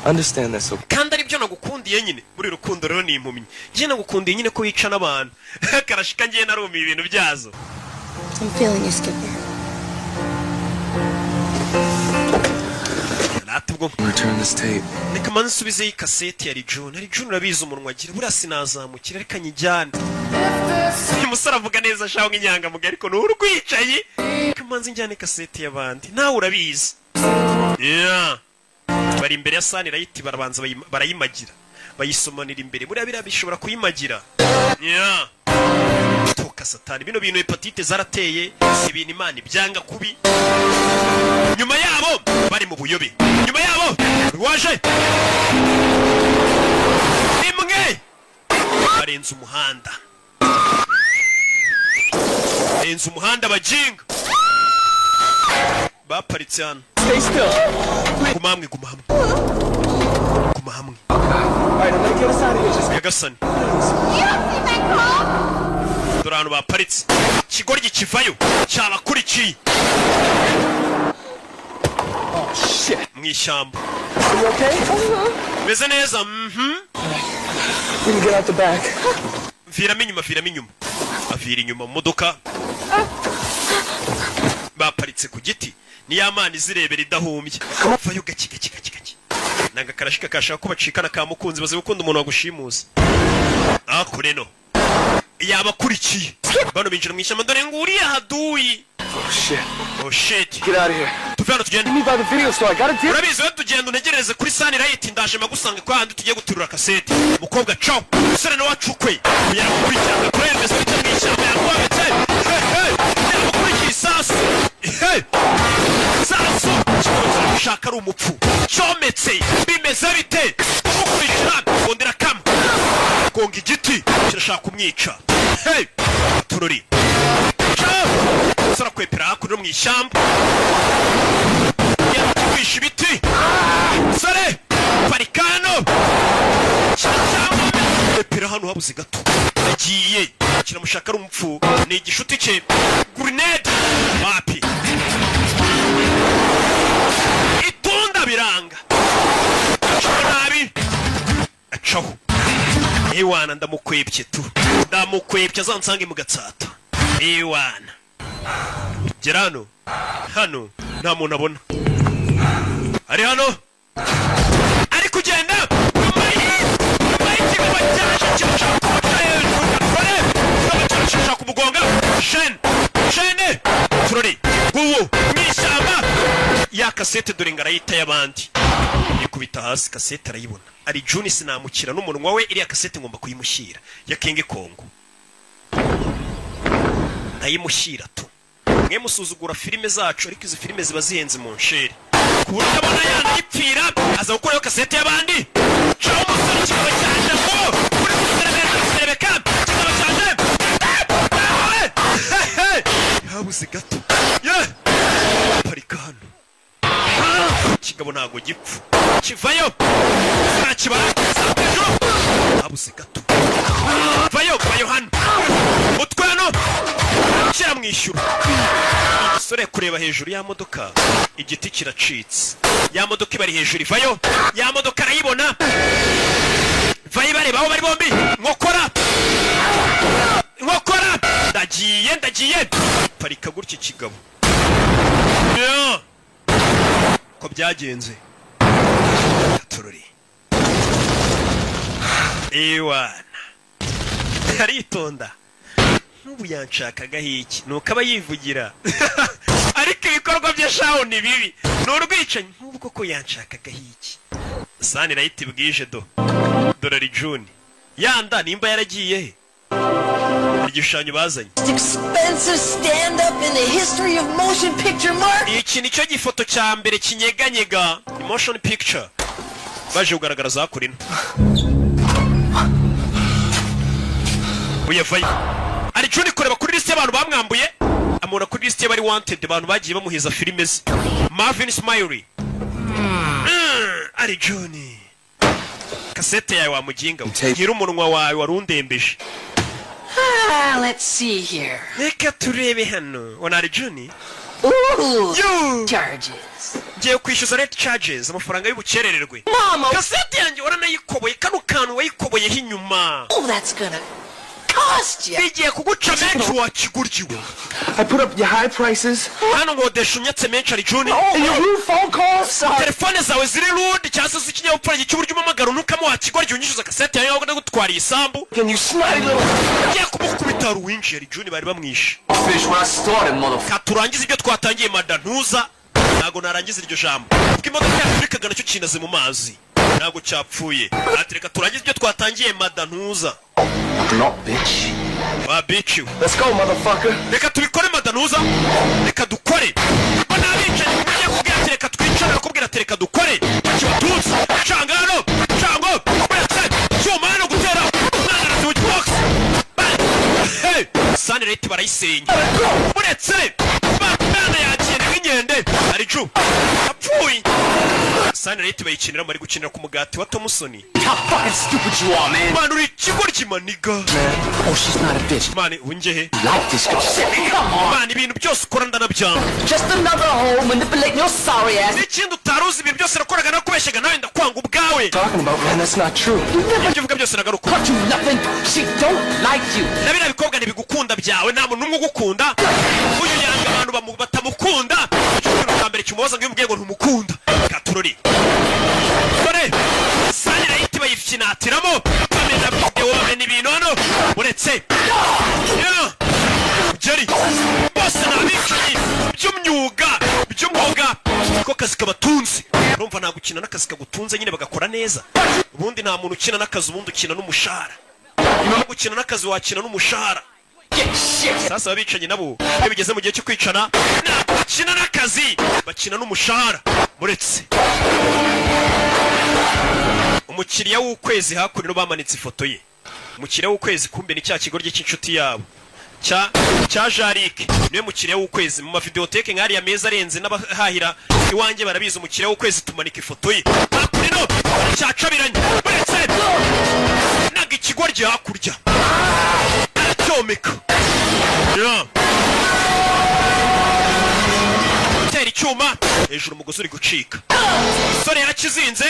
Understand that so.
Kandi ari byo nagukundiye nyine muri rukundo rero ni impumyi. Ngiye nagukundiye nyine ko wica n'abantu. Karashika ngiye narumi ibintu byazo.
I'm feeling you, Skipper.
Return this tape.
Reka mansubize iyi kasete ya Rijun. Rijun urabizi umunwa agira buriya sinazamukira reka nyijyane. Uyu musore avuga neza shaho nk'inyangamuga ariko ni urwicaye. Reka manzi njyane kasete y'abandi. Nawe urabizi. Yeah. Bari imbere ya Sunlight barabanza barayimagira. Bayisomanira imbere. Buriya biriya bishobora kuyimagira. Yeah. Toka satani bino bintu hepatite zarateye ibintu Imana ibyanga kubi. Nyuma yabo bari mu buyobe. Nyuma yabo waje imwe barenze umuhanda. Barenze umuhanda bajinga. Baparitse hano.
Stay still.
Guma hamwe. Guma hamwe.
Alright, I'm gonna get us out of here. Just
Yagasani. Durano baparitse. Kigoryi kivayo cyabakurikiye.
Oh shit.
Mwishyamba.
Are you okay?
Meze neza.
We can get out the back.
Viramo inyuma. Avira inyuma mu modoka. Baparitse ku giti. Ni yamana izirebera idahumbye. Vayo gaki. Nanga karashika kashaka ko bacikana ka mukunzi baze gukunda umuntu wagushimuza. Akureno. Yabakurikiye. Bano binjira mwishyamba dore nguri haduyi. Oh shit.
Get out of here.
Tuvana tugenda.
Meet by the video store. I got a deal.
Urabizi we tugenda unegereze kuri Sunlight ndaje magusanga kwa handi tugiye guturura kasete. Mukobwa ciao. Sore no wacukwe. Yarakurikirana kuremeza bita mwishyamba yakwagatse. Yarakurikira sasu. Sasu. Shaka ari umupfu. Cometse. Bimeze bite. Umukurikirana kondera kam. Konga igiti kirashaka kumwica. Turori. Sora kwepera hakuno mu ishyamba. Yakwisha ibiti. Sore parikano. Kwepera hano habuze gato. Agiye kiramushaka ari umupfu. Ni igishuti cye. Grenade. Mapi. Itunda biranga. Nabi. Acaho. Ewana ndamukwebye tu. Ndamukwebye azansange mu gatsata. Ewana. Gerano. Hano nta muntu abona. Ari hano. Ari kugenda. Shaka kumugonga. Shene. Turori. Guwo. Mwishamba. Ya kasete dore ngarayita y'abandi. Ikubita hasi kasete arayibona. Ari Juni sinamukira n'umunwa we iriya kasete ngomba kuyimushyira. Ya King Kongo. Ndayimushyira tu. Mwe musuzugura filime zacu ariko izi filime ziba zihenze mu nsheri. Kurya abona yanayipfira aza gukora kasete y'abandi. Ciao musore kikaba cyanje ngo kuri kuserebeka kikaba cyanje. Habuze gato. Yeah. Parikano. Kigabo ntago gipfu. Kivayo. Sakibara. Habuze gato. Vayo hano. Mutwano. Kira mwishyura. Sore kureba hejuru ya modoka. Igiti kiracitse. Ya modoka ibari hejuru vayo. Ya modoka arayibona. Vayo bareba aho bari bombi. Nkokora. Ndagiye. Parika gutya kigabo. Yeah. Ko byagenze. Turori. Ewana. Aritonda. Nubu yanshakaga hiki nuko aba yivugira. Ariko ibikorwa bya shaho ni bibi. N'urwicanyi nubu koko yanshakaga hiki. Sunlight bwije do. Dolari June. Yanda nimba yaragiye. Igishushanyo bazanye.
Expensive stand up in the history of motion picture mark.
Iki nicyo gifoto cya mbere kinyeganyega. Motion picture. Baje kugaragara za kurino. uyevayo ari John kureba kuri list y'abantu bamwambuye amura kuri list y'abari wanted abantu bagiye bamuhiza filime ze Marvin Smiley ari John kasete yawe wamuginga ngira umunwa wawe warundembeje
Let's see here.
Reka turebe hano wana ari John
Charges.
Ngiye kwishyuza late charges amafaranga y'ubukerererwe kasete yanjye waranayikoboye kano kantu wayikoboyeho inyuma
That's gonna cost you.
Bigiye kuguca menshi wakiguryiwe
I put up your high prices.
Hano ngodesha unyatse menshi ari John
And your rude phone calls.
telefone zawe ziri rude cyangwa se ikinyabupfura cy'uburyo umamagara ntukamo wakigoryi unyishyuza kasete yawe ngo ndagutwariye isambu
Can you snotty little
ngiye kumukubita ruwinjiye ari John bari bamwishe
Finish what I started, motherfucker.
katurangiza ibyo twatangiye madantuza ntago narangiza iryo jambo kuko imodoka yaturikaga nacyo kinaze mu mazi ntago cyapfuye ati reka turangize ibyo twatangiye madantuza
Not bitch.
wa bitch
Let's go, motherfucker.
reka tubikore madantuza reka dukore ko nabicaye kugiye kubwira ati reka twicare kubwira ati reka dukore kibatunze cangano cango kwetse cyumano gutera umwana mu box hey sani rate barayisenya uretse bana yagiye n'inkende ari Ju apfuye sani rate bayikinira bari gukinira ku mugati wa Thompson
How fucking stupid you are, man.
man uri kigoryi maniga
Oh, she's not a bitch.
man ungehe
Like this girl. Come on.
man ibintu byose ukora ndanabyanga
Just another hoe manipulating your sorry ass.
n'ikindi utaruzi ibintu byose nakoraga nakubeshyaga nawe ndakwanga ubwawe
Talking about, man, that's not true.
ibyo uvuga byose nagaruka
Cut you nothing. She don't like you.
na biriya bikobwa ntibigukunda byawe nta muntu n'umwe ugukunda uyu yanga abantu batamukunda ikintu cya mbere kimubaza ngo yumubwiye ngo ntumukunda katurori dore sani rayiti bayifinatiramo bamena video bamena ibintu hano uretse Jerry bose nabicaye by'umwuga ko kazi kabatunze urumva nta gukina n'akazi kagutunze nyine bagakora neza ubundi nta muntu ukina n'akazi ubundi ukina n'umushahara niba gukina n'akazi wakina n'umushahara sasa abicanye nabo iyo bigeze mu gihe cyo kwicana bakina n'akazi bakina n'umushahara muretse umukiriya w'ukwezi hakurino bamanitse ifoto ye umukiriya w'ukwezi kumbe ni cya kigoryi cy'inshuti yabo cya Jarike niwe mukiriya w'ukwezi mu mavideoteke nk'ariya meza arenze n'abahahira iwanjye barabizi umukiriya w'ukwezi tumanika ifoto ye hakurino cyacabiranye muretse naga ikigoryi hakurya aracyomeka tera icyuma hejuru umugozi uri gucika sore yarakizinze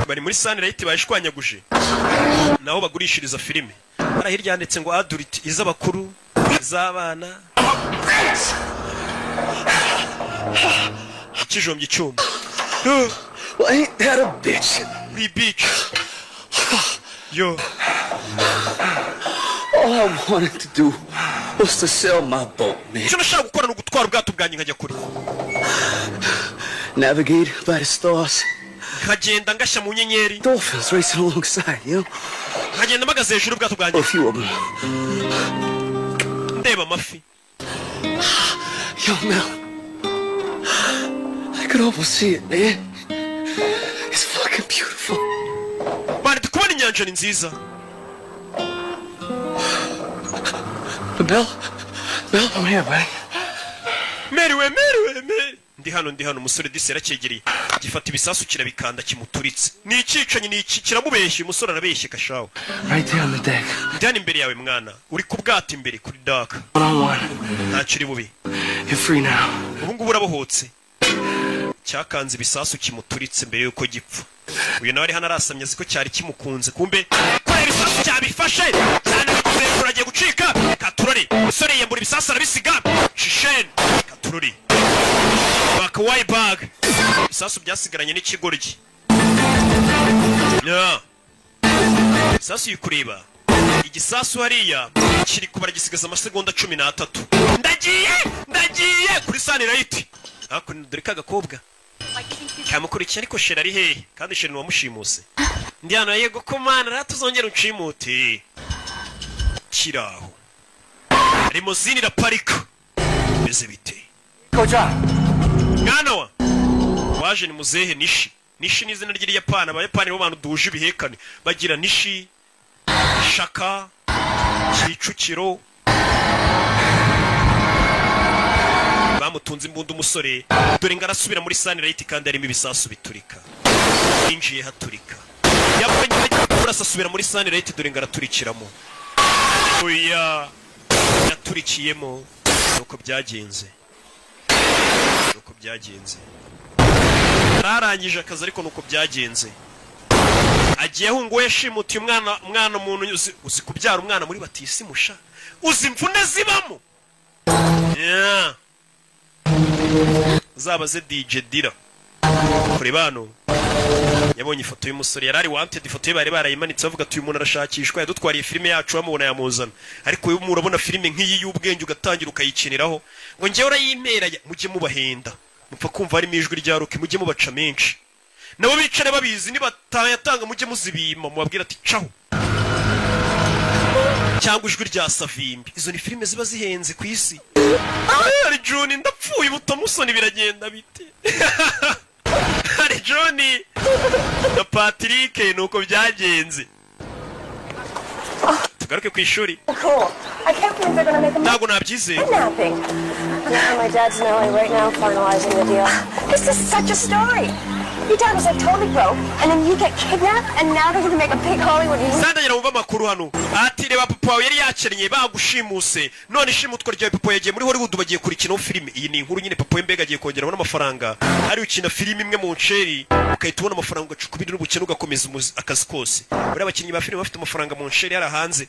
bari muri sani rayiti bayishwanyaguje naho bagurishiriza filime hari hirya handitse ngo adulti iz'abakuru iz'abana ikijombye icyuma
Well, ain't that a bitch?
We bitch. Yo.
All I wanted to do was to sell my boat, man.
Icyo nashaka gukora ni ugutwara ubwato bwanjye nkajya kure.
Navigate by the stars.
Nkagenda ngashya mu nyenyeri.
Dolphins racing alongside, you know?
Nkagenda mpagaze hejuru ubwato bwanjye.
A few of them.
Ndeba amafi.
Yo, Mel. I could almost see it, man. It's fucking beautiful.
Mani, tukubona inyanja ni nziza.
Mel, I'm here, buddy.
Mary. Ndi hano umusore disi yarakegeriye. Gifata ibisasu kirabikanda kimuturitse. Ni icicanye ni iki kiramubeshye umusore arabeshye kashaho.
Right there on the deck.
Ndani imbere yawe mwana. Uri ku bwato imbere kuri dock. Ntacyo bubi.
You're free now.
Ubu ngubu urabohotse. Cyakanze ibisasu kimuturitse mbere yuko gipfa. Uyu nawe ari hano arasamye ziko cyari kimukunze kumbe kora ibisasu cyabifashe cyane bivuze uragiye gucika katurori umusore yembura ibisasu arabisiga shishen katurori baka way bag ibisasu byasigaranye n'ikigoryi ya ibisasu yikureba igisasu hariya kiri kubara gisigaza amasegonda 13 ndagiye kuri sani right hakuno dore kagakobwa kamukurikiye ariko shera ari hehe kandi shera wamushimuse ndi hano yego ko mana ratuzongera uncimute kiraho limousine la parika beze bite
koja
mwana wa waje ni muzehe nishi nishi ni izina ry'Iyapani. Abayapani bo bantu duje ibihekane bagira nishi, shaka, Kicukiro. Bamutunze imbunda umusore, dore ngarasubira muri Sunlight kandi arimo ibisasu biturika. Injiye haturika. Yabonye bagiye kurasa asubira muri Sunlight, dore ngaraturikiramo. Oya, yaturikiyemo. Nuko byagenze. Ararangije akazi ariko nuko byagenze. Agiyeho ngo yashimutiye umwana umuntu uzi kubyara umwana muri batisi musha. Uzi imvune zibamo. Yeah. Zabaze DJ Dira. Kuri bano. Yabonye ifoto y'umusore yarari wanted, ifoto ye bari barayimanitse bavuga ati uyu muntu arashakishwa, yadutwariye filime yacu bamubona yamuzana. Ariko uyu murabona filime nk'iyi y'ubwenge ugatangira ukayikiniraho ngo ngewe urayimpera mujye mubahenda. Mupfa kumva harimo ijwi rya Rock, mujye mubaca menshi. Nabo bicare babizi nibatayatanga mujye muzibima mubabwira ati caho. Cyangwa ijwi rya Savimbi. Izo ni filime ziba zihenze ku isi. Ari John ndapfuye butamusoni biragenda bite. Ari John na Patrick nuko byagenze. Tugaruke ku ishuri.
Cool. I can't believe they're gonna make a
Ntabwo nabyize.
kidnapping. Now my dad's in LA right now finalizing the deal. This is such a story. Your dad was like totally broke, and then you get kidnapped, and now they're gonna make a big Hollywood movie.
Sanda yara umva makuru hano. Ati reba papa wawe yari yakennye bagushimuse. None ishimutwa rya papa yagiye muri Hollywood bagiye kurikina filime. Iyi ni inkuru nyine papa wembega agiye kongeraho n'amafaranga. Ari ukina filime imwe mu nsheri, ukahita ubona amafaranga ugacukubira n'ubukene ugakomeza akazi kose. Bari abakinnyi ba filime bafite amafaranga mu nsheri yarahanze.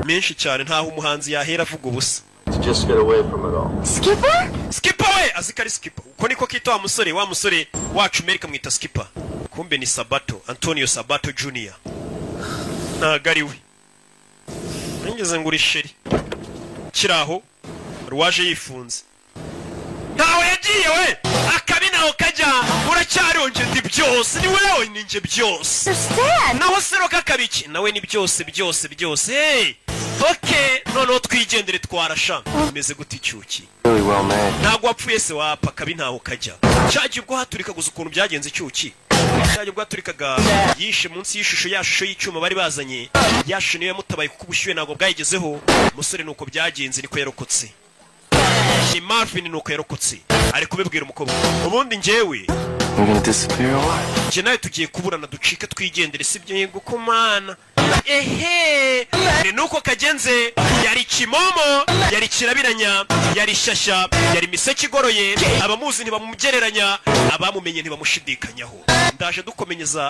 Menshi cyane ntaho umuhanzi yahera avuga ubusa.
To just get away from it all.
Skipper? Skipper we! Azikari Skipper. Uko niko kita wa musore wacu Amerika mwita Skipper. Kumbe ni Sabato, Antonio Sabato Jr. Nagari we. Ngeze nguri sheri. Kiraho ruwaje yifunze. Ntawe yagiye we! Akabinaho kajya uracyaronje ndi byose ni wewe ninje byose. Naho sero kakabiki nawe ni byose. Hey! Okay, none twigendere twarasha. Imeze guti cyuki.
Really well made.
Ntabwo wapfuye se wapa kabinaho kajya. Cyaje ubwo haturika guza ukuntu byagenze cyuki. Cyaje ubwo haturikaga yishe munsi y'ishusho yashusho y'icyuma bari bazanye. Yashusho niyo yamutabaye kuko ubushyuhe ntabwo bwayigezeho. Umusore nuko byagenze niko yarokotse. Ni Marvin nuko yarokotse. Ari kubibwira umukobwa. Ubundi njyewe
We're gonna disappear or what?
Je nawe tugiye kuburana ducika twigendere sibyo yego kumana. Ehe, ni nuko kagenze yari kimomo, yari kirabiranya, yari shasha, yari miseke igoroye, abamuzi ntibamumugereranya, abamumenye ntibamushidikanyaho. Ndaje dukomenyeza